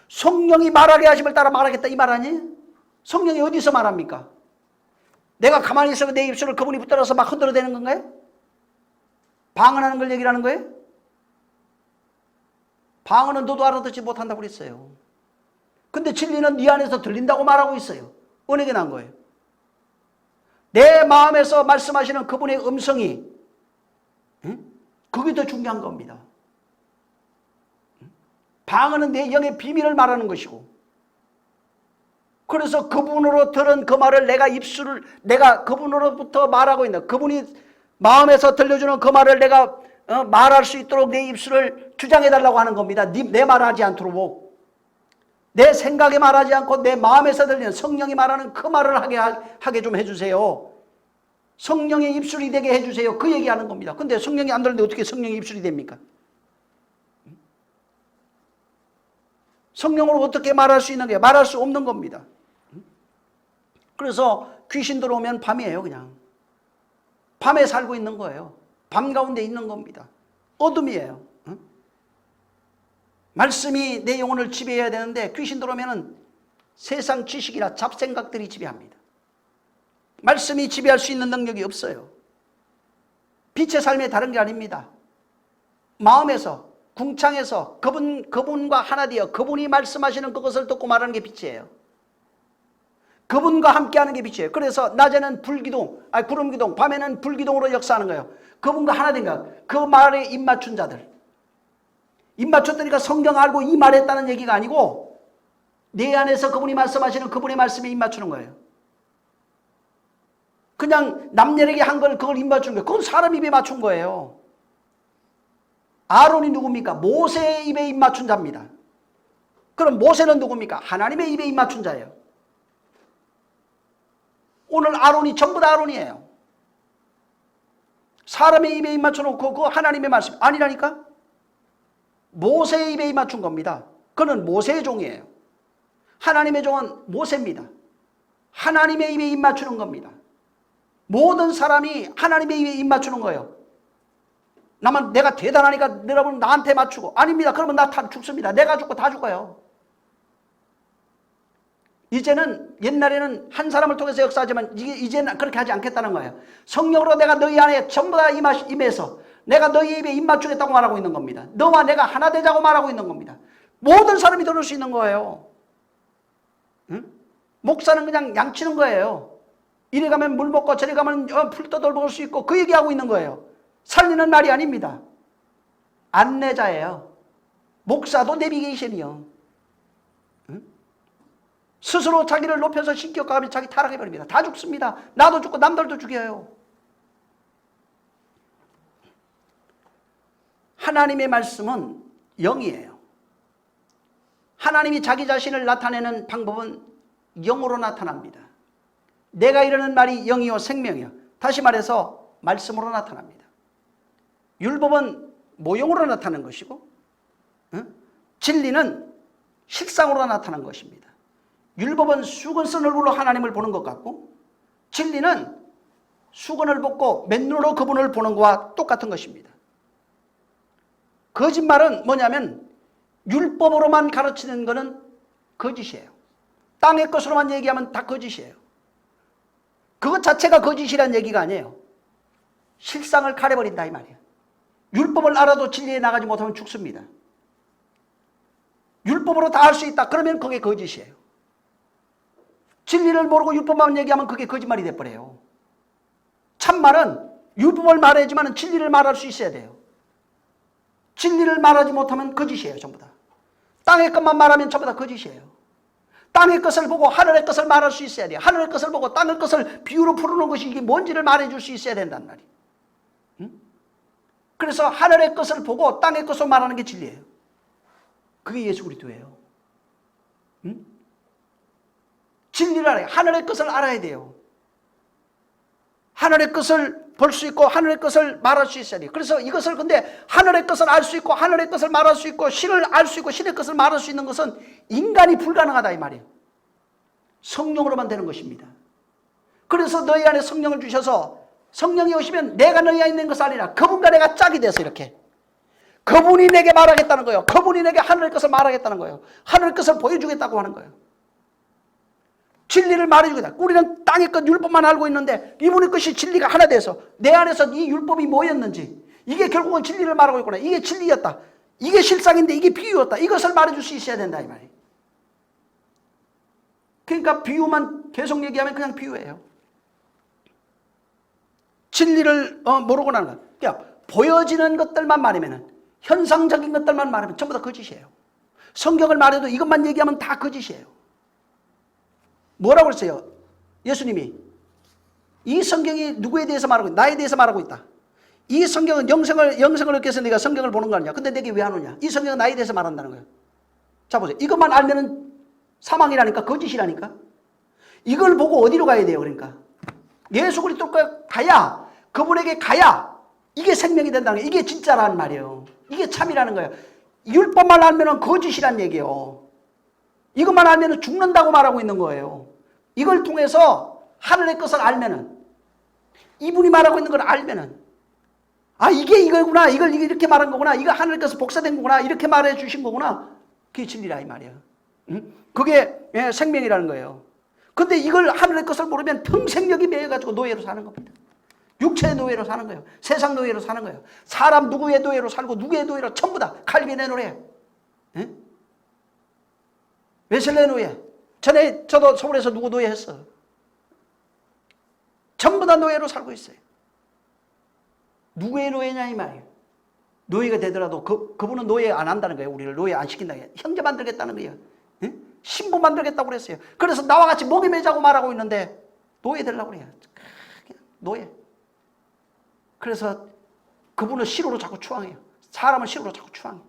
A: 성령이 말하게 하심을 따라 말하겠다 이 말 아니에요? 성령이 어디서 말합니까? 내가 가만히 있으면 내 입술을 그분이 붙들어서 막 흔들어대는 건가요? 방언하는 걸 얘기를 하는 거예요? 방언은 너도 알아듣지 못한다고 그랬어요. 근데 진리는 네 안에서 들린다고 말하고 있어요. 언에게 난 거예요. 내 마음에서 말씀하시는 그분의 음성이, 그게 더 중요한 겁니다. 방언은 내 영의 비밀을 말하는 것이고, 그래서 그분으로 들은 그 말을 내가 그분으로부터 말하고 있는, 그분이 마음에서 들려주는 그 말을 내가 말할 수 있도록 내 입술을 주장해달라고 하는 겁니다. 내 말하지 않도록. 내 생각에 말하지 않고 내 마음에서 들리는 성령이 말하는 그 말을 하게 좀 해주세요. 성령의 입술이 되게 해주세요. 그 얘기하는 겁니다. 근데 성령이 안 들리는데 어떻게 성령의 입술이 됩니까? 성령으로 어떻게 말할 수 있는 게 말할 수 없는 겁니다. 그래서 귀신 들어오면 밤이에요. 그냥 밤에 살고 있는 거예요. 밤 가운데 있는 겁니다. 어둠이에요. 말씀이 내 영혼을 지배해야 되는데 귀신 들어오면 세상 지식이나 잡생각들이 지배합니다. 말씀이 지배할 수 있는 능력이 없어요. 빛의 삶이 다른 게 아닙니다. 마음에서, 궁창에서 그분과 하나 되어 그분이 말씀하시는 그것을 듣고 말하는 게 빛이에요. 그분과 함께하는 게 빛이에요. 그래서 낮에는 구름기둥, 밤에는 불기둥으로 역사하는 거예요. 그분과 하나 된 거예요. 그 말에 입 맞춘 자들. 입 맞췄다니까 성경 알고 이 말했다는 얘기가 아니고 내 안에서 그분이 말씀하시는 그분의 말씀에 입 맞추는 거예요. 그냥 남녀에게 한 걸 그걸 입 맞추는 거예요. 그건 사람 입에 맞춘 거예요. 아론이 누굽니까? 모세의 입에 입 맞춘 자입니다. 그럼 모세는 누굽니까? 하나님의 입에 입 맞춘 자예요. 오늘 아론이 전부 다 아론이에요. 사람의 입에 입 맞춰놓고 그 하나님의 말씀 아니라니까? 모세의 입에 입 맞춘 겁니다. 그는 모세의 종이에요. 하나님의 종은 모세입니다. 하나님의 입에 입 맞추는 겁니다. 모든 사람이 하나님의 입에 입 맞추는 거예요. 내가 대단하니까 여러분 나한테 맞추고 아닙니다. 그러면 나 다 죽습니다. 내가 죽고 다 죽어요. 이제는 옛날에는 한 사람을 통해서 역사하지만 이제는 그렇게 하지 않겠다는 거예요. 성령으로 내가 너희 안에 전부 다 임해서 내가 너희 입에 입 맞추겠다고 말하고 있는 겁니다. 너와 내가 하나 되자고 말하고 있는 겁니다. 모든 사람이 들을 수 있는 거예요. 응? 목사는 그냥 양치는 거예요. 이리 가면 물 먹고 저리 가면 풀 떠돌 먹을 수 있고 그 얘기하고 있는 거예요. 살리는 말이 아닙니다. 안내자예요. 목사도 내비게이션이요. 응? 스스로 자기를 높여서 신격화하면 자기 타락해버립니다. 다 죽습니다. 나도 죽고 남들도 죽여요. 하나님의 말씀은 영이에요. 하나님이 자기 자신을 나타내는 방법은 영으로 나타납니다. 내가 이르는 말이 영이요 생명이요. 다시 말해서 말씀으로 나타납니다. 율법은 모형으로 나타나는 것이고 진리는 실상으로 나타나는 것입니다. 율법은 수건쓴 얼굴로 하나님을 보는 것 같고 진리는 수건을 벗고 맨눈으로 그분을 보는 것과 똑같은 것입니다. 거짓말은 뭐냐면 율법으로만 가르치는 것은 거짓이에요. 땅의 것으로만 얘기하면 다 거짓이에요. 그것 자체가 거짓이란 얘기가 아니에요. 실상을 가려버린다 이 말이에요. 율법을 알아도 진리에 나가지 못하면 죽습니다. 율법으로 다 할 수 있다. 그러면 그게 거짓이에요. 진리를 모르고 율법만 얘기하면 그게 거짓말이 돼버려요. 참말은 율법을 말해야지만 진리를 말할 수 있어야 돼요. 진리를 말하지 못하면 거짓이에요. 전부 다. 땅의 것만 말하면 전부 다 거짓이에요. 땅의 것을 보고 하늘의 것을 말할 수 있어야 돼요. 하늘의 것을 보고 땅의 것을 비유로 부르는 것이 이게 뭔지를 말해줄 수 있어야 된단 말이에요. 응? 그래서 하늘의 것을 보고 땅의 것을 말하는 게 진리예요. 그게 예수 그리스도예요. 응? 진리를 알아요. 하늘의 것을 알아야 돼요. 하늘의 것을 볼 수 있고 하늘의 것을 말할 수 있어야 돼요. 그래서 이것을 근데 하늘의 것을 알 수 있고 하늘의 것을 말할 수 있고 신을 알 수 있고 신의 것을 말할 수 있는 것은 인간이 불가능하다 이 말이에요. 성령으로만 되는 것입니다. 그래서 너희 안에 성령을 주셔서 성령이 오시면 내가 너희 안에 있는 것을 아니라 그분과 내가 짝이 돼서 이렇게 그분이 내게 말하겠다는 거예요. 그분이 내게 하늘의 것을 말하겠다는 거예요. 하늘의 것을 보여주겠다고 하는 거예요. 진리를 말해주겠다. 우리는 땅의 것 율법만 알고 있는데 이분의 것이 진리가 하나 돼서 내 안에서 이 율법이 뭐였는지 이게 결국은 진리를 말하고 있구나. 이게 진리였다. 이게 실상인데 이게 비유였다. 이것을 말해줄 수 있어야 된다 이 말이에요. 그러니까 비유만 계속 얘기하면 그냥 비유예요. 진리를 모르고 나는 거야. 그러니까 보여지는 것들만 말하면 현상적인 것들만 말하면 전부 다 거짓이에요. 성경을 말해도 이것만 얘기하면 다 거짓이에요. 뭐라고 했어요? 예수님이 이 성경이 누구에 대해서 말하고 있다? 나에 대해서 말하고 있다. 이 성경은 영생을 얻기 위해서 내가 성경을 보는 거 아니냐? 근데 내게 왜 안 오냐? 이 성경은 나에 대해서 말한다는 거예요. 자 보세요. 이것만 알면은 사망이라니까 거짓이라니까. 이걸 보고 어디로 가야 돼요? 그러니까 예수 그리스도께 가야 그분에게 가야 이게 생명이 된다는 거예요. 이게 진짜라는 말이에요. 이게 참이라는 거예요. 율법만 알면은 거짓이란 얘기예요. 이것만 알면은 죽는다고 말하고 있는 거예요. 이걸 통해서 하늘의 것을 알면은 이분이 말하고 있는 걸 알면은 아 이게 이거구나. 이걸 이렇게 말한 거구나. 이거 하늘의 것을 복사된 거구나. 이렇게 말해 주신 거구나. 그게 진리라 이 말이야. 응? 그게 생명이라는 거예요. 근데 이걸 하늘의 것을 모르면 평생력이 매여가지고 노예로 사는 겁니다. 육체의 노예로 사는 거예요. 세상 노예로 사는 거예요. 사람 누구의 노예로 살고 누구의 노예로 전부 다 칼빈의 노예. 응? 웨슬레 노예. 전에 저도 서울에서 누구 노예 했어. 전부 다 노예로 살고 있어요. 누구의 노예냐 이 말이에요. 노예가 되더라도 그분은 노예 안 한다는 거예요. 우리를 노예 안 시킨다. 형제 만들겠다는 거예요. 응? 신부 만들겠다고 그랬어요. 그래서 나와 같이 목에 매자고 말하고 있는데 노예 되려고 그래요. 노예. 그래서 그분을 시로로 자꾸 추앙해요. 사람을 식으로 자꾸 추앙해.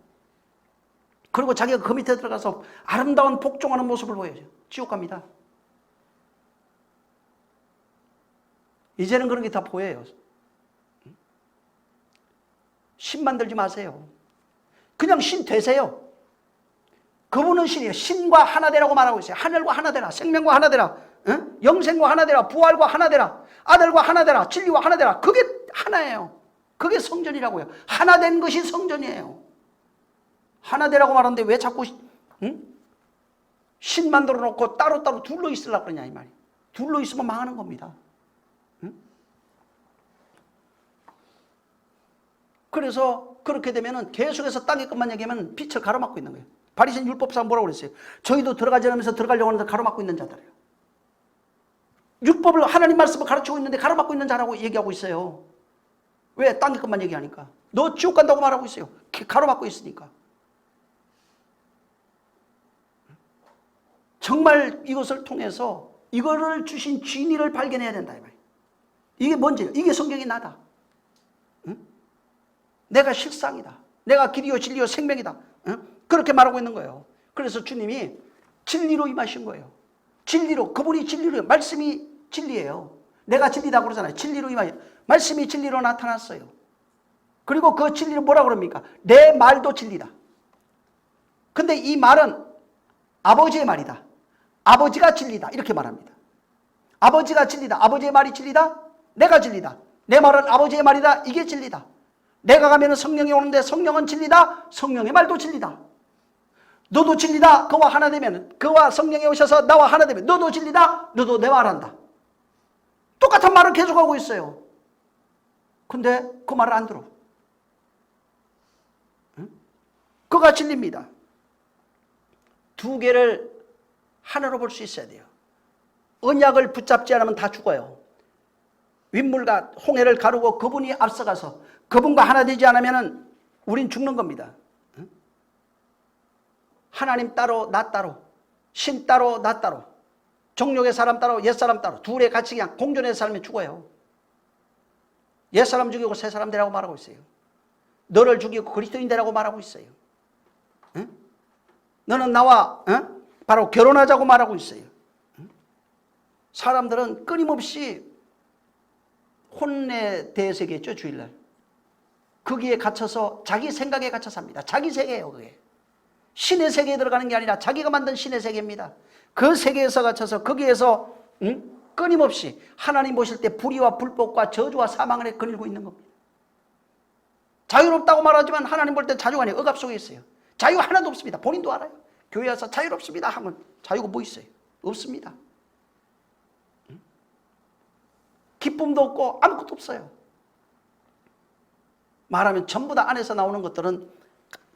A: 그리고 자기가 그 밑에 들어가서 아름다운 복종하는 모습을 보여요. 지옥 갑니다. 이제는 그런 게 다 보여요. 신 만들지 마세요. 그냥 신 되세요. 그분은 신이에요. 신과 하나 되라고 말하고 있어요. 하늘과 하나 되라. 생명과 하나 되라. 응? 영생과 하나 되라. 부활과 하나 되라. 아들과 하나 되라. 진리와 하나 되라. 그게 하나예요. 그게 성전이라고요. 하나 된 것이 성전이에요. 하나 되라고 말하는데 왜 자꾸 신 만들어 놓고 따로따로 둘러 있으려고 그러냐 이 말이에요. 둘러 있으면 망하는 겁니다. 그래서 그렇게 되면은 계속해서 땅의 것만 얘기하면 빛을 가로막고 있는 거예요. 바리새인 율법사가 뭐라고 그랬어요? 저희도 들어가지 않으면서 들어가려고 하는데 가로막고 있는 자들이에요. 율법을 하나님 말씀을 가르치고 있는데 가로막고 있는 자라고 얘기하고 있어요. 왜? 땅의 것만 얘기하니까. 너 지옥 간다고 말하고 있어요. 가로막고 있으니까. 정말 이것을 통해서 이거를 주신 진리를 발견해야 된다 이 말이에요. 이게 뭔지, 이게 성경이 나다. 응? 내가 실상이다. 내가 길이요 진리요 생명이다. 응? 그렇게 말하고 있는 거예요. 그래서 주님이 진리로 임하신 거예요. 진리로, 그분이 진리로, 말씀이 진리예요. 내가 진리다 그러잖아요. 진리로 임하여 말씀이 진리로 나타났어요. 그리고 그 진리를 뭐라고 그럽니까? 내 말도 진리다. 근데 이 말은 아버지의 말이다. 아버지가 진리다. 이렇게 말합니다. 아버지가 진리다. 아버지의 말이 진리다. 내가 진리다. 내 말은 아버지의 말이다. 이게 진리다. 내가 가면 성령이 오는데 성령은 진리다. 성령의 말도 진리다. 너도 진리다. 그와 하나 되면, 그와 성령이 오셔서 나와 하나 되면 너도 진리다. 너도 내 말한다. 똑같은 말을 계속하고 있어요. 근데 그 말을 안 들어. 응? 그가 진리입니다. 두 개를 하나로 볼 수 있어야 돼요. 언약을 붙잡지 않으면 다 죽어요. 윗물과 홍해를 가르고 그분이 앞서가서 그분과 하나 되지 않으면 우린 죽는 겁니다. 하나님 따로 나 따로, 신 따로 나 따로, 정욕의 사람 따로 옛사람 따로 둘의 같이 그냥 공존해서 살면 죽어요. 옛사람 죽이고 새사람 되라고 말하고 있어요. 너를 죽이고 그리스도인 되라고 말하고 있어요. 응? 너는 나와 바로 결혼하자고 말하고 있어요. 사람들은 끊임없이 혼에 대해서 얘기했죠. 주일날. 거기에 갇혀서 자기 생각에 갇혀 삽니다. 자기 세계예요. 그게. 신의 세계에 들어가는 게 아니라 자기가 만든 신의 세계입니다. 그 세계에서 갇혀서 거기에서 끊임없이 하나님 보실 때 불의와 불법과 저주와 사망을 거닐고 있는 겁니다. 자유롭다고 말하지만 하나님 볼 때 자유가 아니에요. 억압 속에 있어요. 자유 하나도 없습니다. 본인도 알아요. 교회 와서 자유롭습니다 하면 자유가 뭐 있어요? 없습니다. 기쁨도 없고 아무것도 없어요. 말하면 전부 다 안에서 나오는 것들은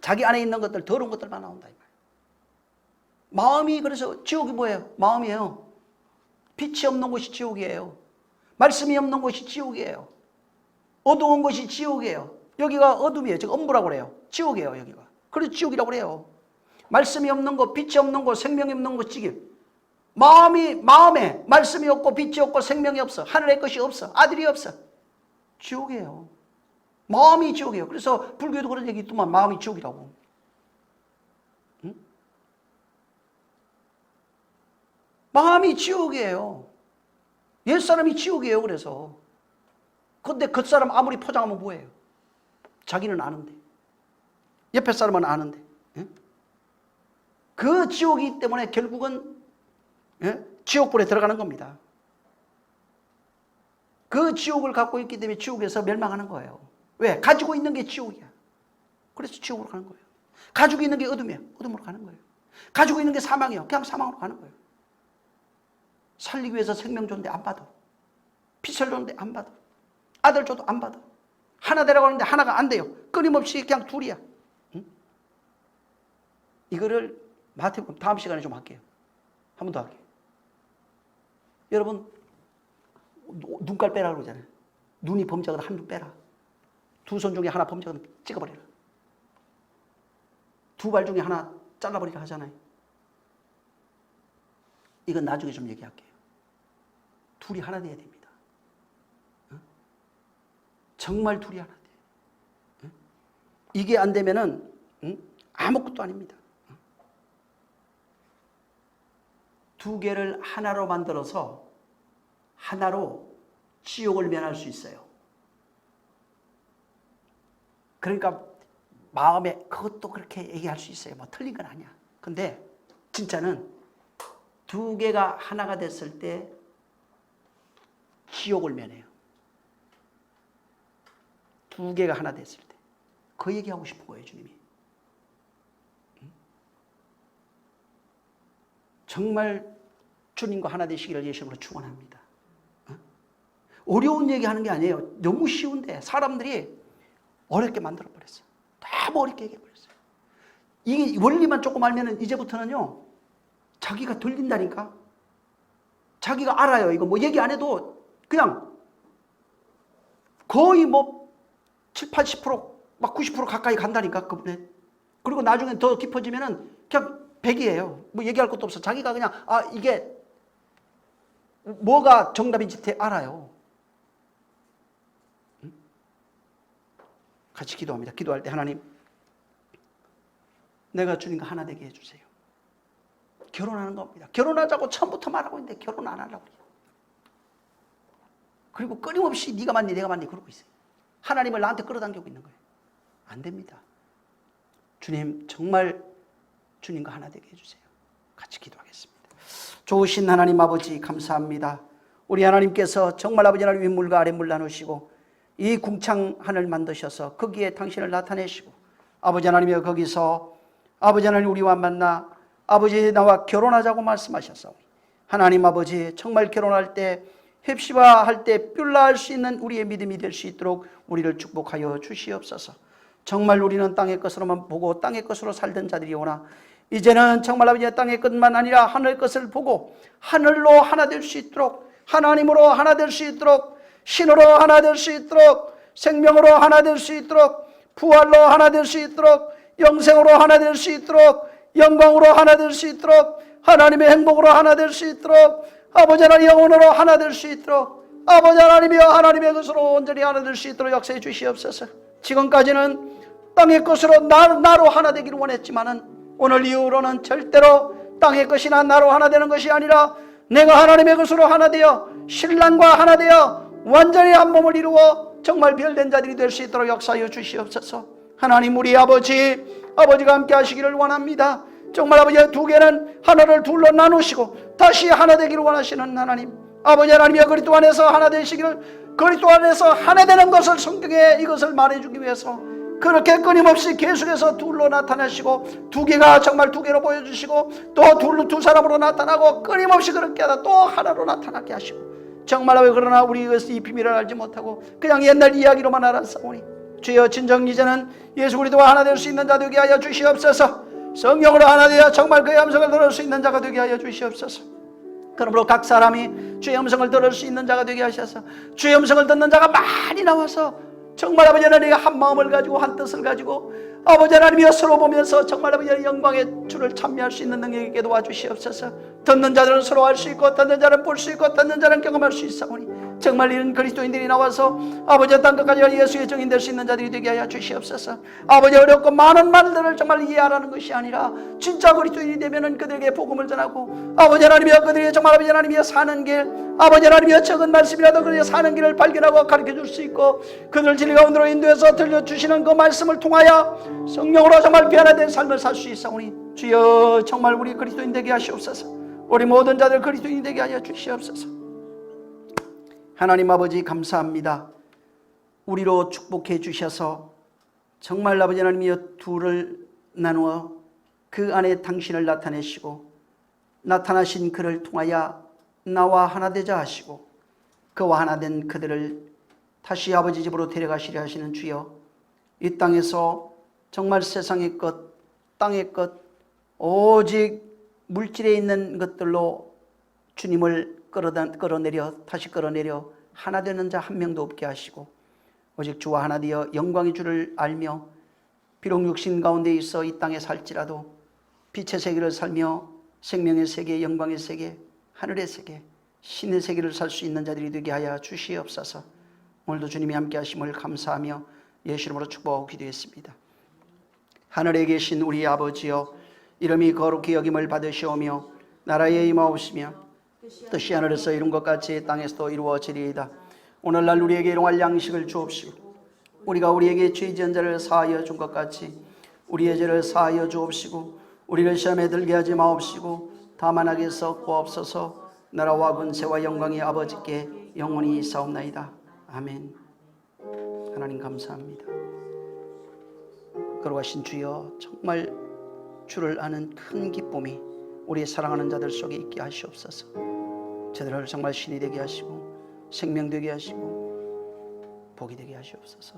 A: 자기 안에 있는 것들, 더러운 것들만 나온다. 마음이, 그래서 지옥이 뭐예요? 마음이에요. 빛이 없는 곳이 지옥이에요. 말씀이 없는 곳이 지옥이에요. 어두운 곳이 지옥이에요. 여기가 어둠이에요. 지금 엄부라고 그래요. 지옥이에요, 여기가. 그래서 지옥이라고 그래요. 말씀이 없는 곳, 빛이 없는 곳, 생명이 없는 곳, 지옥. 마음에 말씀이 없고 빛이 없고 생명이 없어. 하늘의 것이 없어. 아들이 없어. 지옥이에요. 마음이 지옥이에요. 그래서 불교에도 그런 얘기 있더만 마음이 지옥이라고. 응? 마음이 지옥이에요. 옛사람이 지옥이에요. 그래서. 근데 겉사람 아무리 포장하면 뭐예요? 자기는 아는데. 옆에 사람은 아는데. 응? 그 지옥이기 때문에 결국은 지옥불에 들어가는 겁니다. 그 지옥을 갖고 있기 때문에 지옥에서 멸망하는 거예요. 왜? 가지고 있는 게 지옥이야. 그래서 지옥으로 가는 거예요. 가지고 있는 게 어둠이야. 어둠으로 가는 거예요. 가지고 있는 게 사망이야. 그냥 사망으로 가는 거예요. 살리기 위해서 생명 줬는데 안 받아. 빛을 줬는데 안 받아. 아들 줘도 안 받아. 하나 되라고 하는데 하나가 안 돼요. 끊임없이 그냥 둘이야. 응? 이거를 마태복음 다음 시간에 좀 할게요. 한 번 더 할게요. 여러분 눈깔 빼라 그러잖아요. 눈이 범죄하거든 한 눈 빼라. 두 손 중에 하나 범죄하거든 찍어버려라. 두 발 중에 하나 잘라버리라 하잖아요. 이건 나중에 좀 얘기할게요. 둘이 하나 돼야 됩니다. 어? 정말 둘이 하나 돼. 어? 이게 안 되면은 아무것도 아닙니다. 두 개를 하나로 만들어서 하나로 지옥을 면할 수 있어요. 그러니까 마음에 그것도 그렇게 얘기할 수 있어요. 뭐 틀린 건 아니야. 근데 진짜는 두 개가 하나가 됐을 때 지옥을 면해요. 두 개가 하나 됐을 때. 그 얘기하고 싶은 거예요, 주님이. 정말 주님과 하나 되시기를 예수님으로 축원합니다. 어려운 얘기하는 게 아니에요. 너무 쉬운데 사람들이 어렵게 만들어버렸어요. 너무 어렵게 얘기해버렸어요. 이게 원리만 조금 알면은 이제부터는요, 자기가 들린다니까. 자기가 알아요. 이거 뭐 얘기 안 해도 그냥 거의 뭐 7, 80%, 막 90% 가까이 간다니까, 그분에. 그리고 나중에 더 깊어지면은 그냥 100이에요. 뭐 얘기할 것도 없어. 자기가 그냥, 이게 뭐가 정답인지 알아요. 같이 기도합니다. 기도할 때 하나님, 내가 주님과 하나 되게 해주세요. 결혼하는 겁니다. 결혼하자고 처음부터 말하고 있는데 결혼 안 하려고 그래요. 그리고 끊임없이 네가 맞니 내가 맞니 그러고 있어요. 하나님을 나한테 끌어당기고 있는 거예요. 안 됩니다. 주님, 정말 주님과 하나 되게 해주세요. 같이 기도하겠습니다. 좋으신 하나님 아버지 감사합니다. 우리 하나님께서 정말 아버지 하나님 윗물과 아랫물 나누시고 이 궁창 하늘 만드셔서 거기에 당신을 나타내시고 아버지 하나님이여 거기서 아버지 하나님 우리와 만나 아버지 나와 결혼하자고 말씀하셨사오니 하나님 아버지 정말 결혼할 때 헵시바할 때 뷸라할 수 있는 우리의 믿음이 될 수 있도록 우리를 축복하여 주시옵소서. 정말 우리는 땅의 것으로만 보고 땅의 것으로 살던 자들이오나 이제는 정말 아버지 땅의 것만 아니라 하늘 것을 보고 하늘로 하나 될 수 있도록 하나님으로 하나 될 수 있도록 신으로 하나 될 수 있도록 생명으로 하나 될 수 있도록 부활로 하나 될 수 있도록 영생으로 하나 될 수 있도록 영광으로 하나 될 수 있도록 하나님의 행복으로 하나 될 수 있도록 아버지 하나님 영혼으로 하나 될 수 있도록 아버지 하나님이여 하나님의 것으로 온전히 하나 될 수 있도록 역사해 주시옵소서. 지금까지는 땅의 것으로 나로 하나 되기를 원했지만은 오늘 이후로는 절대로 땅의 것이나 나로 하나 되는 것이 아니라 내가 하나님의 것으로 하나 되어 신랑과 하나 되어 완전히 한 몸을 이루어 정말 별된 자들이 될 수 있도록 역사하여 주시옵소서. 하나님 우리 아버지가 함께 하시기를 원합니다. 정말 아버지 두 개는 하나를 둘로 나누시고 다시 하나 되기를 원하시는 하나님 아버지 하나님이여 그리스도 안에서 하나 되시기를 그리스도 안에서 하나 되는 것을 성경에 이것을 말해주기 위해서 그렇게 끊임없이 계속해서 둘로 나타나시고 두 개가 정말 두 개로 보여주시고 또 두 사람으로 나타나고 끊임없이 그렇게 하다 또 하나로 나타나게 하시고 정말 그러나 우리 이 비밀을 알지 못하고 그냥 옛날 이야기로만 알았사오니 주여 진정 이제는 예수 그리스도와 하나 될 수 있는 자 되게 하여 주시옵소서. 성령으로 하나 되어 정말 그의 음성을 들을 수 있는 자가 되게 하여 주시옵소서. 그러므로 각 사람이 주의 음성을 들을 수 있는 자가 되게 하셔서 주의 음성을 듣는 자가 많이 나와서 정말 아버지 하나님 한 마음을 가지고 한 뜻을 가지고 아버지 하나님이여 서로 보면서 정말 아버지 하나님 영광의 주를 찬미할 수 있는 능력이 있게 도와주시옵소서. 듣는 자들은 서로 할 수 있고 듣는 자는 볼 수 있고 듣는 자는 경험할 수 있사오니 정말 이런 그리스도인들이 나와서 아버지 땅 끝까지 예수의 증인 될 수 있는 자들이 되게 하여 주시옵소서. 아버지 어렵고 많은 말들을 정말 이해하라는 것이 아니라 진짜 그리스도인이 되면은 그들에게 복음을 전하고 아버지 하나님이여 그들이 정말 아버지 하나님이여 사는 길 아버지 하나님이여 적은 말씀이라도 그들이 사는 길을 발견하고 가르쳐 줄 수 있고 그들 진리 가운데로 인도해서 들려주시는 그 말씀을 통하여 성령으로 정말 변화된 삶을 살 수 있사오니 주여 정말 우리 그리스도인 되게 하시옵소서. 우리 모든 자들 그리스도인 되게 하여 주시옵소서. 하나님 아버지 감사합니다. 우리로 축복해 주셔서 정말 아버지 하나님이여 둘을 나누어 그 안에 당신을 나타내시고 나타나신 그를 통하여 나와 하나 되자 하시고 그와 하나 된 그들을 다시 아버지 집으로 데려가시려 하시는 주여 이 땅에서 정말 세상의 것 땅의 것 오직 물질에 있는 것들로 주님을 다시 끌어내려 하나 되는 자 한 명도 없게 하시고 오직 주와 하나 되어 영광의 주를 알며 비록 육신 가운데 있어 이 땅에 살지라도 빛의 세계를 살며 생명의 세계, 영광의 세계, 하늘의 세계, 신의 세계를 살 수 있는 자들이 되게 하여 주시옵소서. 오늘도 주님이 함께 하심을 감사하며 예수 이름으로 축복하고 기도했습니다. 하늘에 계신 우리 아버지여, 이름이 거룩히 여김을 받으시오며 나라에 임하옵시며 뜻이 하늘에서 이룬 것 같이 땅에서도 이루어지리이다. 오늘날 우리에게 일용할 양식을 주옵시고 우리가 우리에게 죄 지은 자를 사하여 준 것 같이 우리의 죄를 사하여 주옵시고 우리를 시험에 들게 하지 마옵시고 다만 악에서 구하옵소서. 나라와 권세와 영광이 아버지께 영원히 있사옵나이다. 아멘. 하나님 감사합니다. 걸어가신 주여, 정말 주를 아는 큰 기쁨이 우리 사랑하는 자들 속에 있게 하시옵소서. 저들을 정말 신이 되게 하시고 생명 되게 하시고 복이 되게 하시옵소서.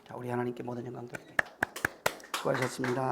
A: 자, 우리 하나님께 모든 영광 드립니다. 수고하셨습니다.